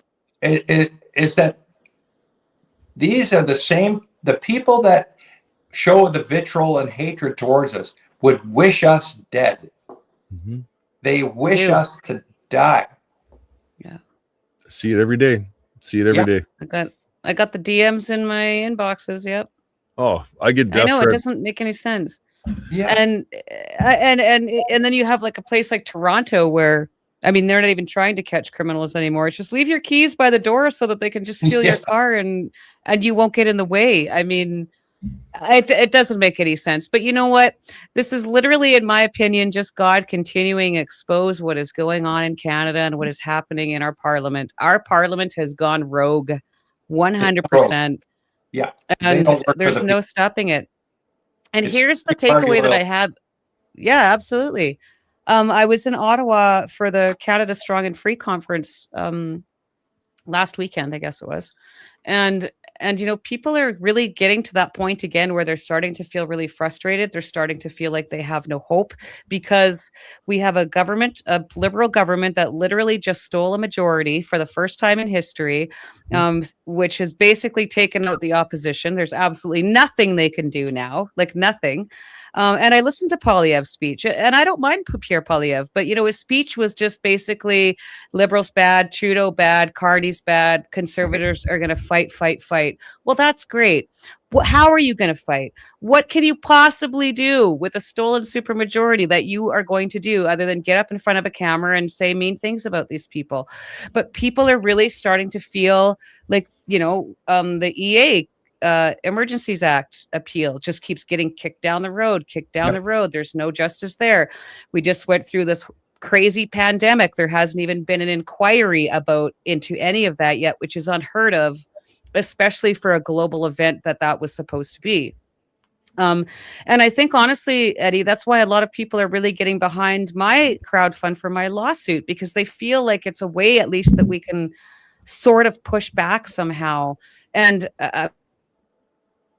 It is that. These are the people that show the vitriol and hatred towards us would wish us dead. Mm-hmm. They wish us to die. Yeah. See it every day. Day. I got the DMs in my inboxes. Yep. Oh, I get death I know threats. It doesn't make any sense. Yeah. And then you have like a place like Toronto where, they're not even trying to catch criminals anymore. It's just leave your keys by the door so that they can just steal your car and you won't get in the way. It doesn't make any sense. But you know what? This is literally, in my opinion, just God continuing to expose what is going on in Canada and what is happening in our parliament. Our parliament has gone rogue 100%. Yeah. And there's no stopping it. And here's the takeaway that I had. Yeah, absolutely. I was in Ottawa for the Canada Strong and Free conference last weekend, I guess it was. And you know, people are really getting to that point again where they're starting to feel really frustrated. They're starting to feel like they have no hope because we have a government, a liberal government that literally just stole a majority for the first time in history, which has basically taken out the opposition. There's absolutely nothing they can do now, like nothing. And I listened to Poilievre's speech, and I don't mind Pierre Poilievre, but you know, his speech was just basically liberals bad, Trudeau bad, Carney's bad, conservatives are going to fight, fight, fight. Well, that's great. How are you going to fight? What can you possibly do with a stolen supermajority that you are going to do other than get up in front of a camera and say mean things about these people? But people are really starting to feel like, you know, the EA Emergencies Act appeal just keeps getting kicked down the road. There's no justice there. We just went through this crazy pandemic. There hasn't even been an inquiry into any of that yet, which is unheard of, especially for a global event that was supposed to be. And I think honestly, Eddie, that's why a lot of people are really getting behind my crowdfund for my lawsuit, because they feel like it's a way at least that we can sort of push back somehow. And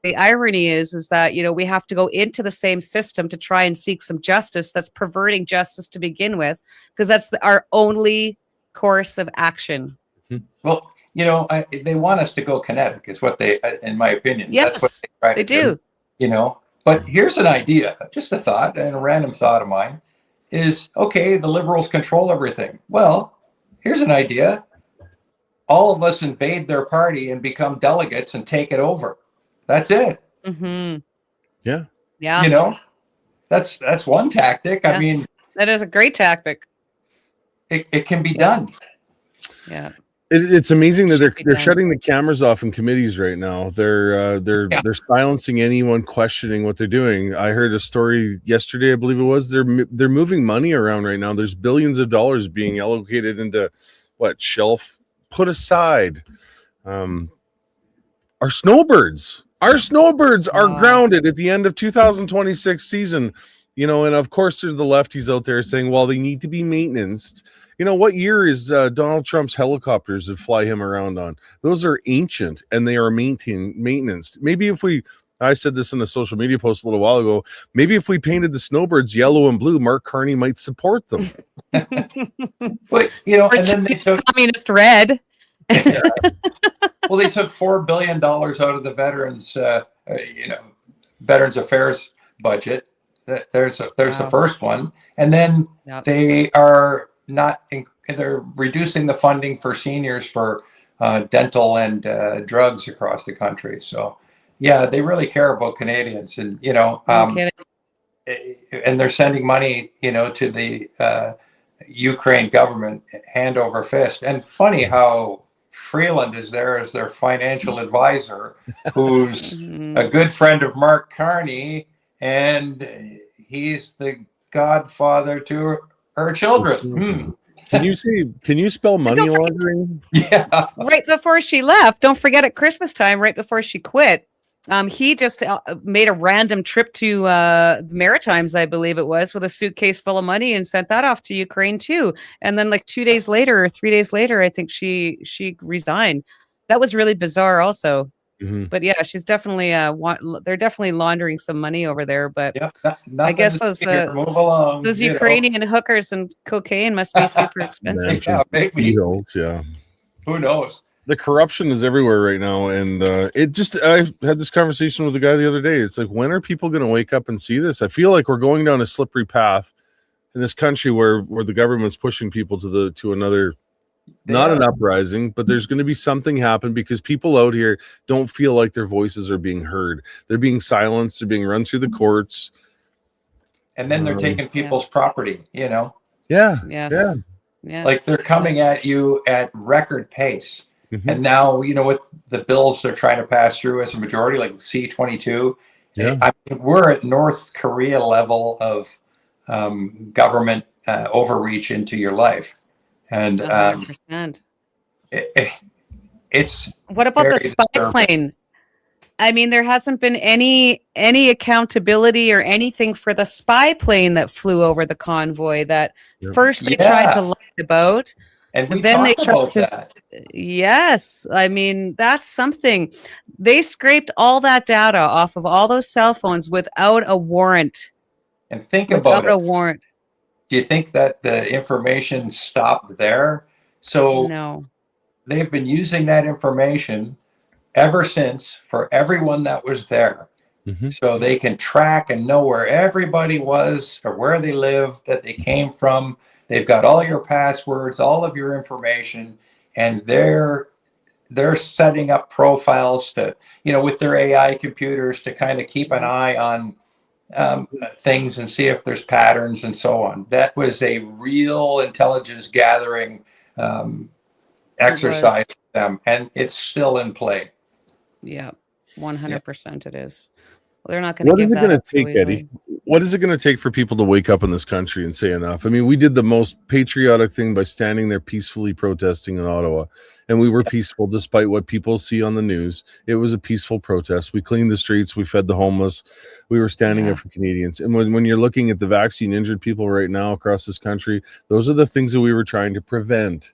the irony is that, you know, we have to go into the same system to try and seek some justice that's perverting justice to begin with, because that's our only course of action. Well, you know, they want us to go kinetic is what they, in my opinion. Yes, that's what they try to do. You know, but here's an idea, just a thought, and a random thought of mine is, okay, the liberals control everything. Well, here's an idea. All of us invade their party and become delegates and take it over. That's it. Mm-hmm. Yeah. Yeah. You know, that's one tactic. Yeah. I mean, that is a great tactic. It can be done. Yeah. It's amazing that they're shutting the cameras off in committees right now. They're silencing anyone questioning what they're doing. I heard a story yesterday, I believe it was. They're moving money around right now. There's billions of dollars being allocated into shelf put aside. Our snowbirds are grounded at the end of 2026 season, you know, and of course there's the lefties out there saying, well, they need to be maintained. You know, what year is Donald Trump's helicopters that fly him around on? Those are ancient and they are maintenance. Maybe if I said this in a social media post a little while ago, maybe if we painted the snowbirds yellow and blue, Mark Carney might support them. But, you know, and then they took communist red. Yeah. Well, they took $4 billion out of the Veterans Affairs budget. There's the first one, and then they are they're reducing the funding for seniors for dental and drugs across the country. So, yeah, they really care about Canadians, and you know, and they're sending money, you know, to the Ukraine government hand over fist. And funny how Freeland is there as their financial advisor, who's a good friend of Mark Carney, and he's the godfather to her children. Can you spell money laundering? Yeah. Right before she left, don't forget at Christmas time, right before she quit, he just made a random trip to the Maritimes, I believe it was, with a suitcase full of money and sent that off to Ukraine too. And then like 2 days later or 3 days later, I think she resigned. That was really bizarre also. Mm-hmm. But yeah, she's definitely they're definitely laundering some money over there. But I guess those Ukrainian hookers and cocaine must be super expensive. Yeah, maybe. Yeah. Who knows? The corruption is everywhere right now, and I had this conversation with a guy the other day. It's like, when are people going to wake up and see this? I feel like we're going down a slippery path in this country where the government's pushing people to another, not an uprising, but there's going to be something happen because people out here don't feel like their voices are being heard. They're being silenced. They're being run through the courts, and then they're taking people's property. You know. Yeah. Yes. Yeah. Like they're coming at you at record pace. Mm-hmm. And now, you know, with the bills they're trying to pass through as a majority, like C-22, I mean, we're at North Korea level of government overreach into your life. And it's what about the spy plane? I mean, there hasn't been any accountability or anything for the spy plane that flew over the convoy that first they tried to lie about. And we then they talked tried about to, that. yes, I mean, that's something. They scraped all that data off of all those cell phones without a warrant. And think Without about a it. warrant. Do you think that the information stopped there? So No. they've been using that information ever since for everyone that was there. Mm-hmm. So they can track and know where everybody was or where they lived, that they came from. They've got all your passwords, all of your information, and they're setting up profiles to, with their AI computers to kind of keep an eye on things and see if there's patterns and so on. That was a real intelligence gathering exercise for them, and it's still in play. Yeah, 100% it is. Well, they're not going to give What is it that going up to so take, easily. Eddie? What is it going to take for people to wake up in this country and say enough? I mean, we did the most patriotic thing by standing there peacefully protesting in Ottawa, and we were peaceful despite what people see on the news. It was a peaceful protest. We cleaned the streets. We fed the homeless. We were standing there for Canadians. And when you're looking at the vaccine injured people right now across this country, those are the things that we were trying to prevent.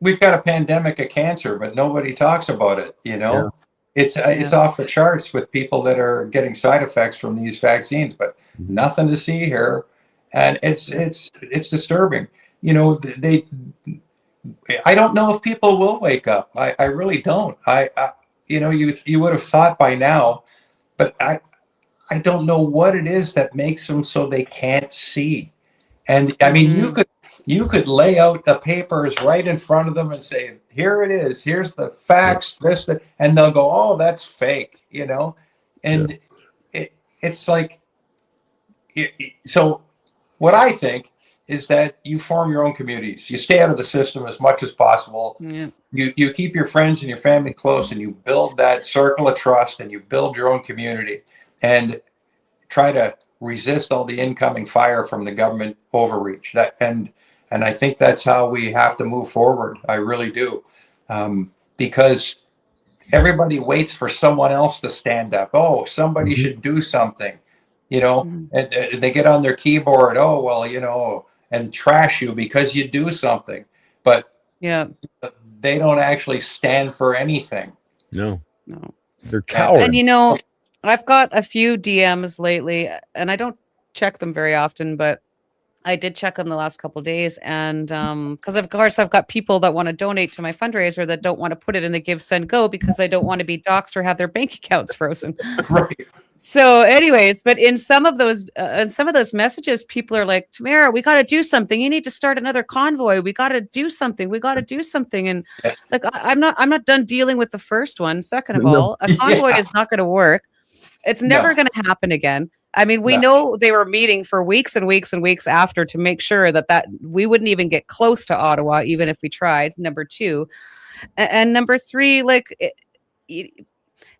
We've got a pandemic of cancer, but nobody talks about it. Yeah. It's off the charts with people that are getting side effects from these vaccines, but nothing to see here, and it's disturbing. I don't know if people will wake up. I really don't. You would have thought by now, but I don't know what it is that makes them so they can't see. And I mean, you could lay out the papers right in front of them and say, here it is, here's the facts, that, and they'll go, oh, that's fake, and it's like, so what I think is that you form your own communities. You stay out of the system as much as possible. Yeah. You keep your friends and your family close, and you build that circle of trust, and you build your own community, and try to resist all the incoming fire from the government overreach. And I think that's how we have to move forward. I really do. Because everybody waits for someone else to stand up. Oh, somebody should do something, and they get on their keyboard. Oh, well, and trash you because you do something. But they don't actually stand for anything. No. They're cowards. And, I've got a few DMs lately, and I don't check them very often, but I did check them the last couple of days. And because, of course, I've got people that want to donate to my fundraiser that don't want to put it in the Give, Send, Go because they don't want to be doxxed or have their bank accounts frozen. Right. So anyways, but in some of those messages, people are like, Tamara, we got to do something. You need to start another convoy. We got to do something. We got to do something. And like, I'm not done dealing with the first one. Second of all, a convoy is not going to work. It's never going to happen again. I mean, we know they were meeting for weeks and weeks and weeks after to make sure that we wouldn't even get close to Ottawa, even if we tried. Number two. And number three, like,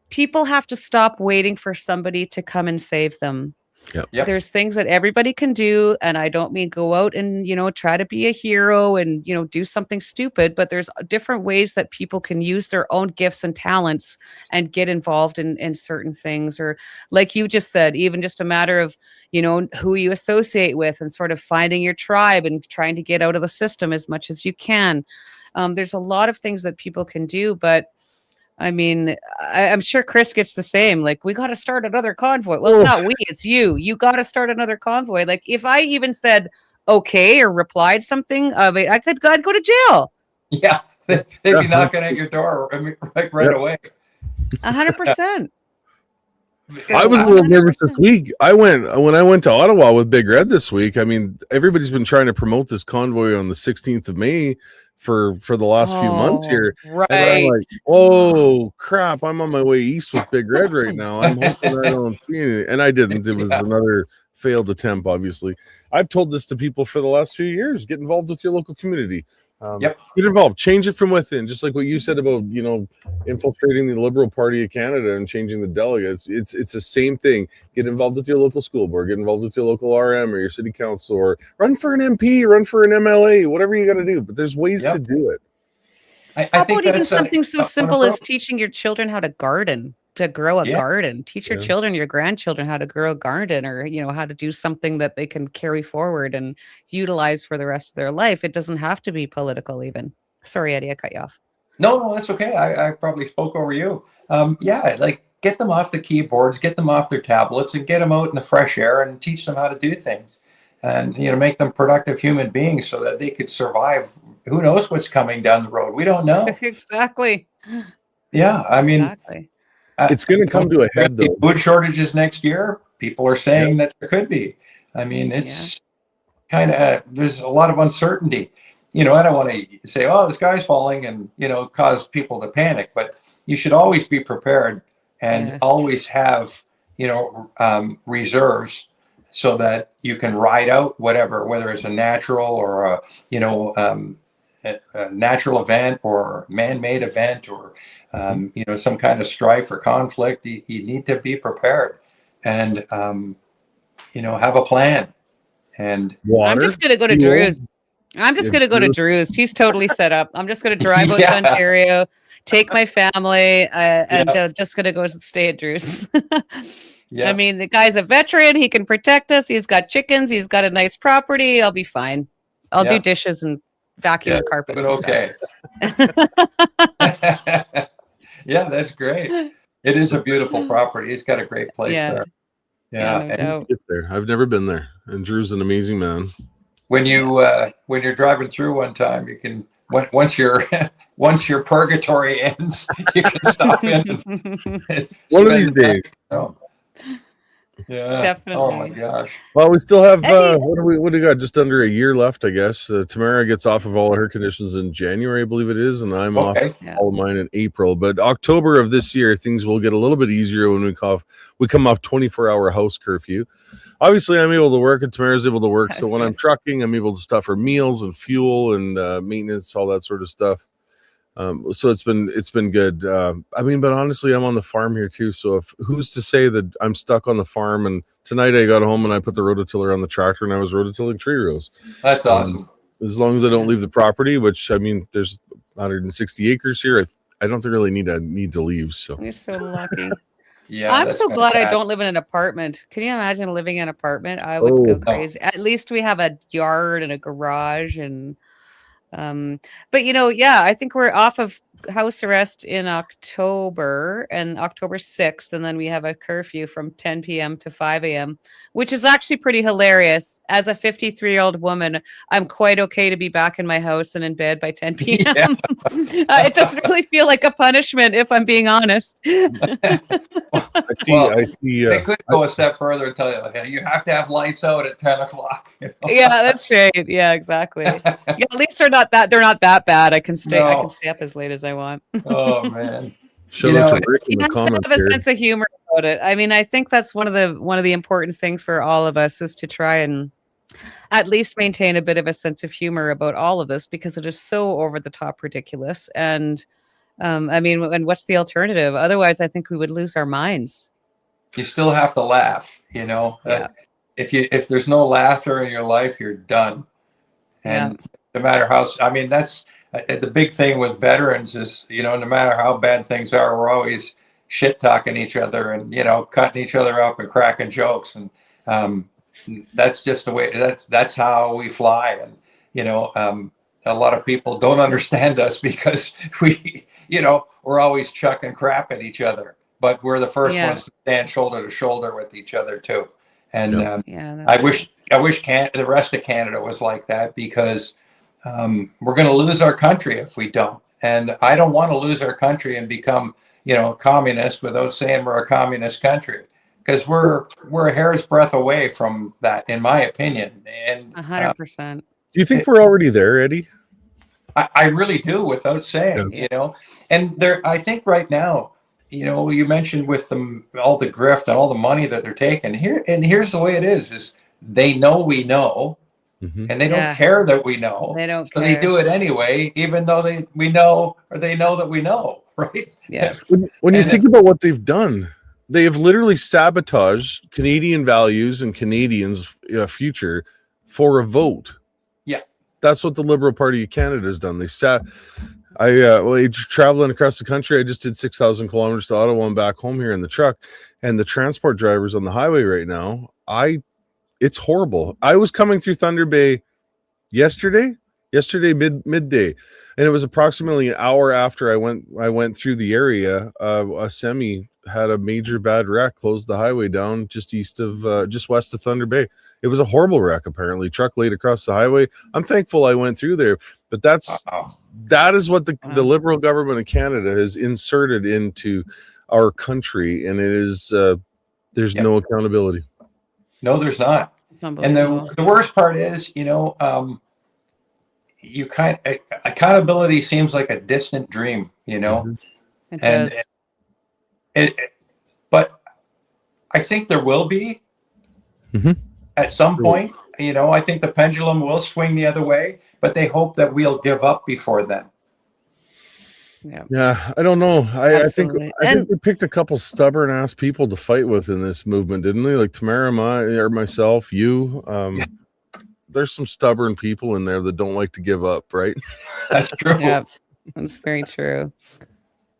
people have to stop waiting for somebody to come and save them. Yep. There's things that everybody can do. And I don't mean go out and, try to be a hero and, do something stupid, but there's different ways that people can use their own gifts and talents and get involved in certain things. Or like you just said, even just a matter of, who you associate with and sort of finding your tribe and trying to get out of the system as much as you can. There's a lot of things that people can do, but I mean, I'm sure Chris gets the same. Like, we got to start another convoy. Well, it's not we, it's you. You got to start another convoy. Like, if I even said okay or replied something, I'd go to jail. Yeah, they'd be knocking at your door right away. 100%. So, I was a little nervous this week. when I went to Ottawa with Big Red this week. I mean, everybody's been trying to promote this convoy on the 16th of May for the last few months here. Right. And I'm like, oh crap, I'm on my way east with Big Red right now. I'm hoping I don't see anything. And I didn't. It was another failed attempt, obviously. I've told this to people for the last few years. Get involved with your local community. Get involved, change it from within, just like what you said about infiltrating the Liberal Party of Canada and changing the delegates. It's the same thing. Get involved with your local school board, get involved with your local RM or your city council, or run for an MP, run for an MLA, whatever you got to do. But there's ways to do it. How about even something so simple as teaching your children how to garden? to grow a Yeah. garden. Teach your children, your grandchildren how to grow a garden, or, you know, how to do something that they can carry forward and utilize for the rest of their life. It doesn't have to be political even. Sorry, Eddie, I cut you off. No, that's okay. I probably spoke over you. Yeah, like get them off the keyboards, get them off their tablets, and get them out in the fresh air and teach them how to do things, and make them productive human beings so that they could survive. Who knows what's coming down the road? We don't know. Exactly. Yeah, I mean, Exactly. It's going to come to a head, though. Food shortages next year. People are saying that there could be. I mean, it's kind of there's a lot of uncertainty. I don't want to say, oh, the sky's falling and, cause people to panic, but you should always be prepared and always have, reserves so that you can ride out whatever, whether it's a natural or a natural event or man-made event or, some kind of strife or conflict. You need to be prepared and, have a plan. And water, I'm just going to go to Drew's. I'm just going to go to Drew's. He's totally set up. I'm just going to drive out to Ontario, take my family, and just going to go stay at Drew's. I mean, the guy's a veteran. He can protect us. He's got chickens. He's got a nice property. I'll be fine. I'll do dishes and vacuum the carpet. But okay. Yeah, that's great. It is a beautiful property. It's got a great place there. Yeah, no get there. I've never been there, and Drew's an amazing man. When you're driving through one time, you can once your purgatory ends, you can stop in. And one of these days. Yeah, definitely. Oh my gosh. Well, we still have what do we got? Just under a year left, I guess. Tamara gets off of all of her conditions in January, I believe it is, and I'm off all of mine in April. But October of this year, things will get a little bit easier when we come off 24-hour house curfew. Obviously, I'm able to work, and Tamara's able to work. So when I'm trucking, I'm able to stuff her meals and fuel and maintenance, all that sort of stuff. So it's been good. I mean, but honestly, I'm on the farm here too. So who's to say that I'm stuck on the farm? And tonight I got home and I put the rototiller on the tractor and I was rototilling tree rows. That's awesome. As long as I don't leave the property, which I mean, there's 160 acres here. I don't really need to leave. So you're so lucky. Yeah, I'm so glad I don't live in an apartment. Can you imagine living in an apartment? I would go crazy. At least we have a yard and a garage and. But I think we're off of house arrest in October 6th, and then we have a curfew from 10 p.m. to 5 a.m., which is actually pretty hilarious. As a 53-year-old woman, I'm quite okay to be back in my house and in bed by 10 p.m. Yeah. It doesn't really feel like a punishment, if I'm being honest. I see. They could go a step further and tell you, you have to have lights out at 10 o'clock. Yeah, that's right. Yeah, exactly. At least they're not that bad. I can stay up as late as I want. Oh man. You have to have a sense of humor about it. I mean, I think that's one of the important things for all of us is to try and at least maintain a bit of a sense of humor about all of this, because it is so over the top ridiculous. And I mean, and what's the alternative? Otherwise, I think we would lose our minds. You still have to laugh, if there's no laughter in your life, you're done. And no matter how, I mean, that's the big thing with veterans is, no matter how bad things are, we're always shit talking each other and, cutting each other up and cracking jokes. And that's just the way, that's how we fly. And, a lot of people don't understand us because we're always chucking crap at each other, but we're the first ones to stand shoulder to shoulder with each other too. And I wish the rest of Canada was like that, because we're going to lose our country if we don't. And I don't want to lose our country and become, communist without saying we're a communist country, because we're a hair's breadth away from that, in my opinion. And 100%. Do you think we're already there, Eddie? I really do, without saying, and I think right now, you mentioned with them, all the grift and all the money that they're taking here. And here's the way it is they know we know, and they don't care that we know. They don't so care. They do it anyway, even though they know that we know, right? Yeah. When you think about what they've done, they have literally sabotaged Canadian values and Canadians' future for a vote. Yeah. That's what the Liberal Party of Canada has done. Traveling across the country, I just did 6,000 kilometers to Ottawa and back home here in the truck, and the transport drivers on the highway right now, it's horrible. I was coming through Thunder Bay yesterday midday, and it was approximately an hour after I went through the area. A semi had a major bad wreck, closed the highway down just west of Thunder Bay. It was a horrible wreck. Apparently, truck laid across the highway. I'm thankful I went through there, but that is what the Liberal government of Canada has inserted into our country, and it is there's no accountability. No, there's not. And the worst part is, accountability seems like a distant dream, but I think there will be at some point. I think the pendulum will swing the other way, but they hope that we'll give up before then. Yeah, I don't know. I think we picked a couple stubborn ass people to fight with in this movement, didn't we? Like Tamara, myself, you. There's some stubborn people in there that don't like to give up, right? That's true. Yeah, that's very true.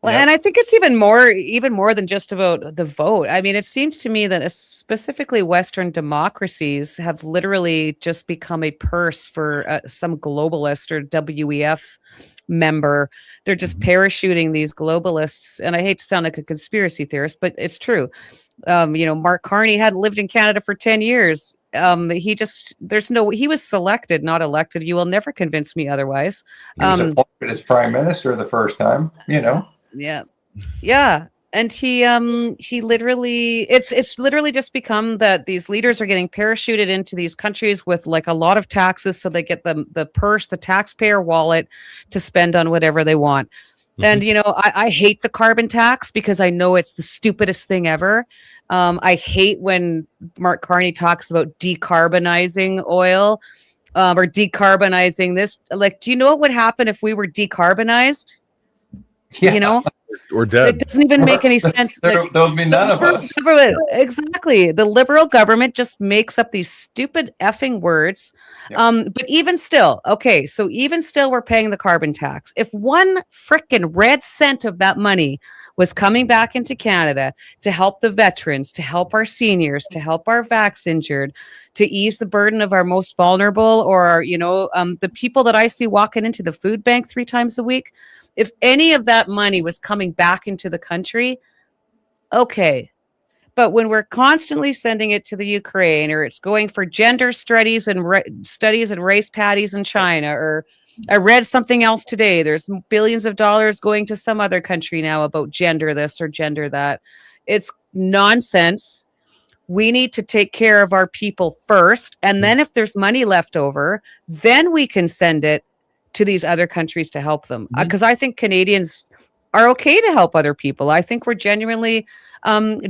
Well, and I think it's even more than just about the vote. I mean, it seems to me that specifically Western democracies have literally just become a purse for some globalist or WEF member. They're just parachuting these globalists. And I hate to sound like a conspiracy theorist, but it's true. Mark Carney hadn't lived in Canada for 10 years. He was selected, not elected. You will never convince me otherwise. He was appointed as prime minister the first time, Yeah. And he literally, it's literally just become that these leaders are getting parachuted into these countries with like a lot of taxes, so they get the purse, the taxpayer wallet to spend on whatever they want. And, I hate the carbon tax because I know it's the stupidest thing ever. I hate when Mark Carney talks about decarbonizing oil or decarbonizing this. Like, do you know what would happen if we were decarbonized? Yeah. Or dead. It doesn't even make any sense. There would be none of us. Exactly. The Liberal government just makes up these stupid effing words. Yep. But even still, we're paying the carbon tax. If one frickin' red cent of that money was coming back into Canada to help the veterans, to help our seniors, to help our vax injured, to ease the burden of our most vulnerable, or, the people that I see walking into the food bank 3 times a week, if any of that money was coming back into the country, okay. But when we're constantly sending it to the Ukraine, or it's going for gender studies and studies and race patties in China, or I read something else today, there's billions of dollars going to some other country now about gender this or gender that. It's nonsense. We need to take care of our people first. And then if there's money left over, then we can send it to these other countries to help them. Because I think Canadians are okay to help other people. I think we're genuinely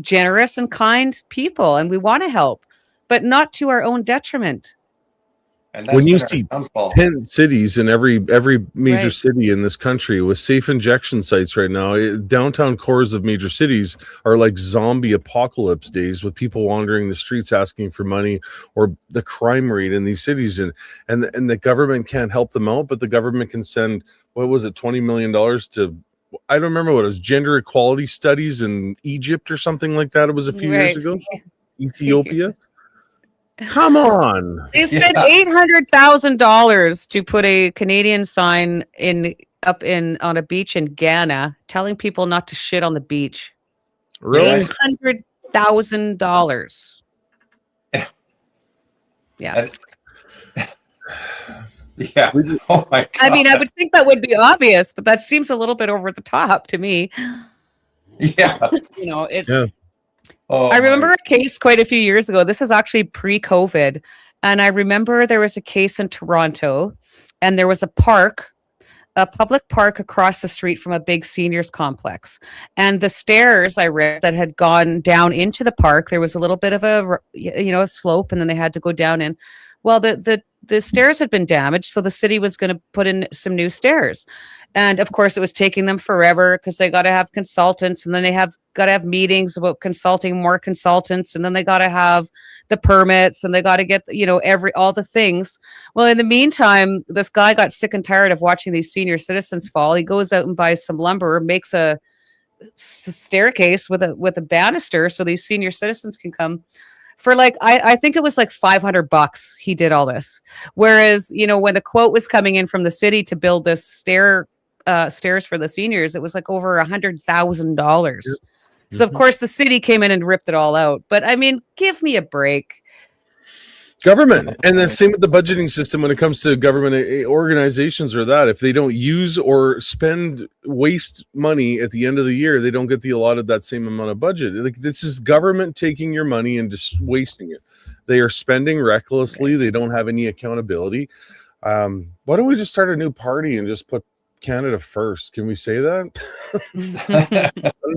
generous and kind people, and we want to help, but not to our own detriment. When you see 10 cities in every major city in this country with safe injection sites right now, downtown cores of major cities are like zombie apocalypse days, with people wandering the streets asking for money, or the crime rate in these cities, and the government can't help them out, but the government can send, what was it, $20 million to, I don't remember what it was, gender equality studies in Egypt or something like that. It was a few years ago. Ethiopia. Come on. They spent $800,000 to put a Canadian sign on a beach in Ghana telling people not to shit on the beach. Really? $800,000. Yeah. Yeah. Oh my God. I mean, I would think that would be obvious, but that seems a little bit over the top to me. Yeah. It's. Yeah. I remember a case quite a few years ago. This is actually pre-COVID. And I remember there was a case in Toronto, and there was a public park across the street from a big seniors complex. And the stairs, I read, that had gone down into the park, there was a little bit of a slope, and then they had to go down in. Well, the stairs had been damaged, so the city was going to put in some new stairs. And of course, it was taking them forever because they got to have consultants, and then they got to have meetings about consulting more consultants, and then they got to have the permits, and they got to get, all the things. Well, in the meantime, this guy got sick and tired of watching these senior citizens fall. He goes out and buys some lumber, makes a staircase with a banister so these senior citizens can come. For I think it was like $500 he did all this. Whereas, when the quote was coming in from the city to build this stairs for the seniors, it was like over $100,000. So of course the city came in and ripped it all out. But I mean, give me a break. Government, and the same with the budgeting system when it comes to government organizations, or that if they don't use or waste money at the end of the year, they don't get the allotted that same amount of budget. Like, this is government taking your money and just wasting it. They are spending recklessly. They don't have any accountability. Why don't we just start a new party and just put Canada first? Can we say that?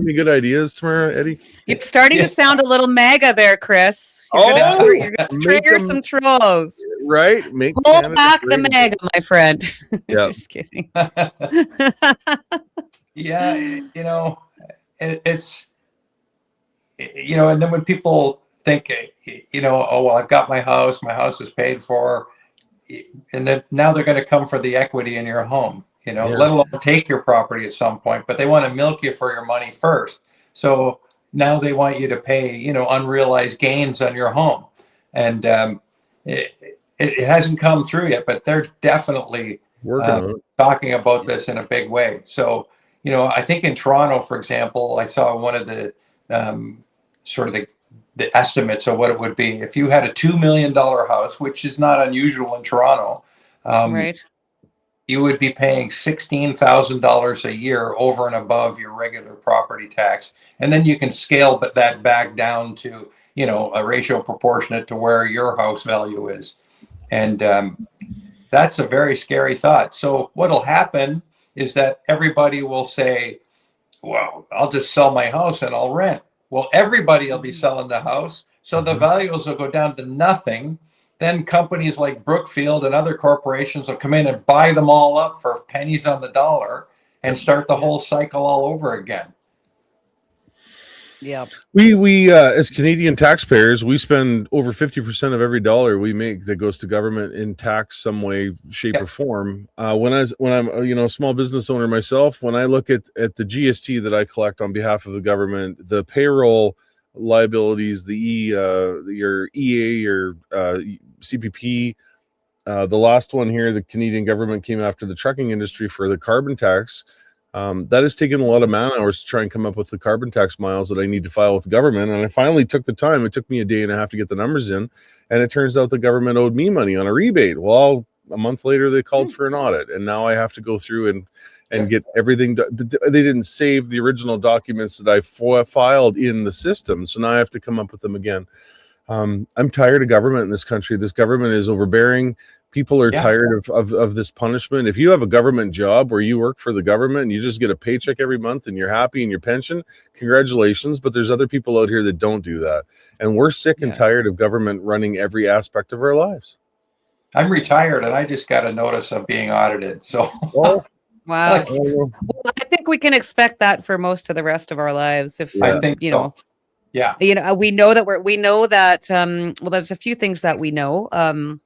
Any good ideas, Tamara, Eddie? You're starting to sound a little MAGA there, Chris. You're gonna trigger some trolls. Right? Hold back the MAGA, my friend. Yeah. Just kidding. Yeah, it's and then when people think, oh, well, I've got my house is paid for, and then now they're going to come for the equity in your home. Let alone take your property at some point, but they want to milk you for your money first. So now they want you to pay, unrealized gains on your home. And it hasn't come through yet, but they're definitely talking about this in a big way. So, I think in Toronto, for example, I saw one of the sort of the estimates of what it would be if you had a $2 million house, which is not unusual in Toronto. Right. You would be paying $16,000 a year over and above your regular property tax. And then you can scale that back down to, a ratio proportionate to where your house value is. And that's a very scary thought. So what'll happen is that everybody will say, well, I'll just sell my house and I'll rent. Well, everybody will be selling the house. So the values will go down to nothing. Then companies like Brookfield and other corporations will come in and buy them all up for pennies on the dollar and start the whole cycle all over again. Yeah. We as Canadian taxpayers, we spend over 50% of every dollar we make that goes to government in tax some way, shape, or form. When I'm a small business owner myself, when I look at the GST that I collect on behalf of the government, the payroll liabilities, your EA, your CPP, the last one here, the Canadian government came after the trucking industry for the carbon tax. That has taken a lot of man hours to try and come up with the carbon tax miles that I need to file with the government. And I finally took the time. It took me a day and a half to get the numbers in. And it turns out the government owed me money on a rebate. Well, a month later, they called for an audit. And now I have to go through and get everything. They didn't save the original documents that I filed in the system. So now I have to come up with them again. I'm tired of government in this country. This government is overbearing. People are tired of this punishment. If you have a government job where you work for the government and you just get a paycheck every month and you're happy in your pension, congratulations. But there's other people out here that don't do that. And we're sick and tired of government running every aspect of our lives. I'm retired and I just got a notice of being audited. So, wow. Well, I think we can expect that for most of the rest of our lives. If I think so. Yeah. We know that there's a few things that we know.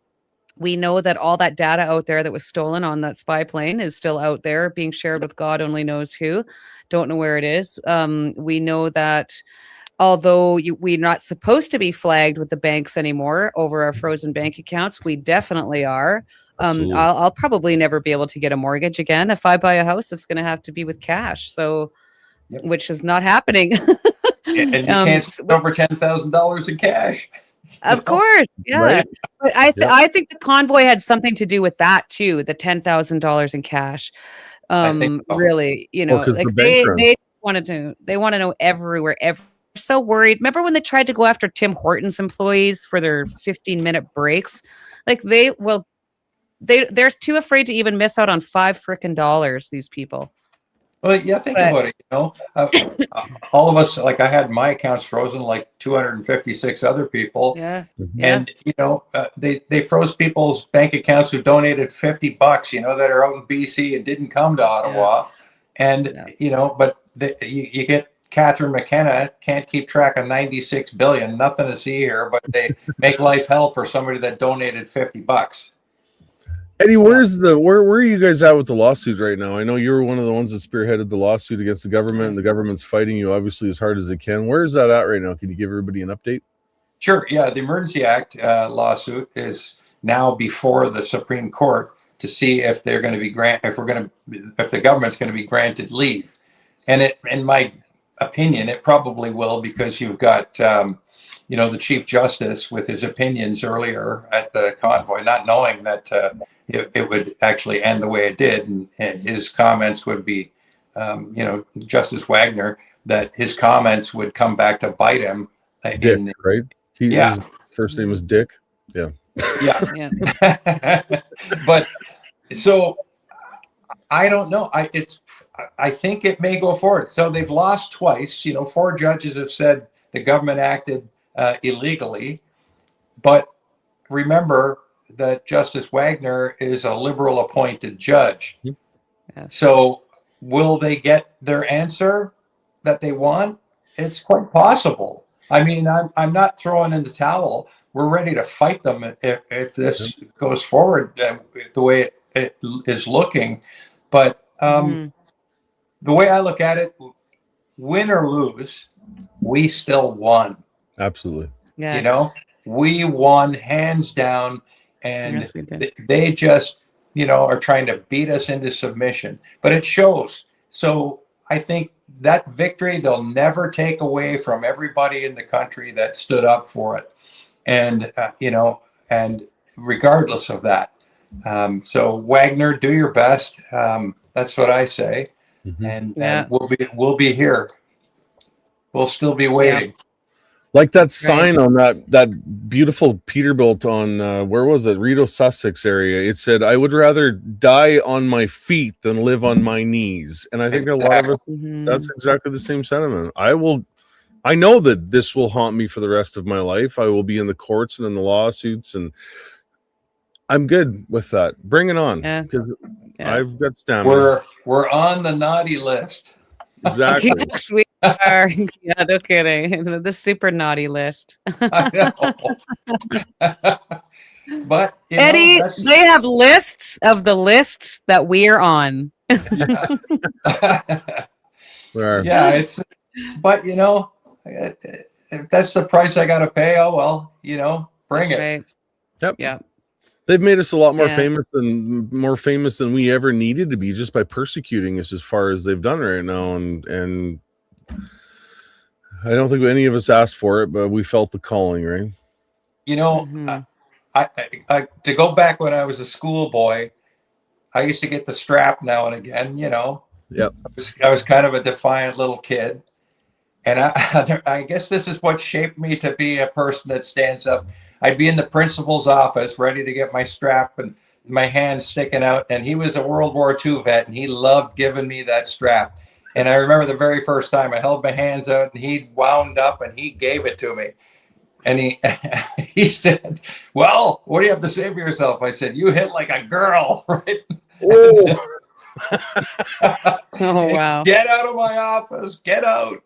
We know that all that data out there that was stolen on that spy plane is still out there being shared with God only knows who. Don't know where it is. We know that although we're not supposed to be flagged with the banks anymore over our frozen bank accounts, we definitely are. I'll probably never be able to get a mortgage again. If I buy a house, it's going to have to be with cash. So, which is not happening. And you can't spend over $10,000 in cash. Of course, yeah. Right? But I think the Convoy had something to do with that too. The $10,000 in cash. Really, like they want to know everywhere. So worried. Remember when they tried to go after Tim Hortons employees for their 15-minute breaks? Like they're too afraid to even miss out on $5 frickin' dollars. These people. Well, yeah, think But about it. All of us, like I had my accounts frozen, like 256 other people, yeah, Mhm. yeah, and they froze people's bank accounts who donated $50, that are out in BC and didn't come to yeah, Ottawa, and yeah. but you get Catherine McKenna can't keep track of 96 billion, nothing to see here, but they make life hell for somebody that donated $50. Eddie, where are you guys at with the lawsuit right now? I know you were one of the ones that spearheaded the lawsuit against the government, and the government's fighting you obviously as hard as they can. Where is that at right now? Can you give everybody an update? Sure. Yeah, the Emergency Act lawsuit is now before the Supreme Court to see if they're going to be if the government's going to be granted leave. And in my opinion, it probably will, because you've got the Chief Justice with his opinions earlier at the Convoy, not knowing that it would actually end the way it did, and his comments would be, Justice Wagner, that his comments would come back to bite him. Dick, right? Yeah. His first name is Dick. Yeah. Yeah. Yeah. But so I don't know. I think it may go forward. So they've lost twice. 4 judges have said the government acted illegally. But remember that Justice Wagner is a liberal appointed judge. Yes. So will they get their answer that they want? It's quite possible. I mean, I'm not throwing in the towel. We're ready to fight them if this goes forward the way it is looking. But the way I look at it, win or lose, we still won. Absolutely. Yes. We won hands down, and Yes, we did. they just, are trying to beat us into submission. But it shows. So I think that victory they'll never take away from everybody in the country that stood up for it. And, and regardless of that. So Wagner, do your best. That's what I say. Mhm. And we'll be here. We'll still be waiting. Like that sign on that beautiful Peterbilt on where was it? Rideau, Sussex area. It said, "I would rather die on my feet than live on my knees." And I think a lot of us, that's exactly the same sentiment. I know that this will haunt me for the rest of my life. I will be in the courts and in the lawsuits, and I'm good with that. Bring it on, because I've got stamina. We're on the naughty list. Exactly. Yes, we are. Yeah, no kidding. The super naughty list. I know. But Eddie, they have lists of the lists that we're on. Yeah, it's. But if that's the price I got to pay, oh well, bring it. Right. Yep. Yeah. They've made us a lot more famous than we ever needed to be, just by persecuting us as far as they've done right now. And I don't think any of us asked for it, but we felt the calling, right? I to go back when I was a schoolboy, I used to get the strap now and again. Yep. I was kind of a defiant little kid, and I guess this is what shaped me to be a person that stands up. I'd be in the principal's office ready to get my strap and my hand sticking out. And he was a World War II vet, and he loved giving me that strap. And I remember the very first time I held my hands out and he wound up and he gave it to me. And he said, "Well, what do you have to say for yourself?" I said, "You hit like a girl." Right? Oh, Oh, wow. "Get out of my office, get out."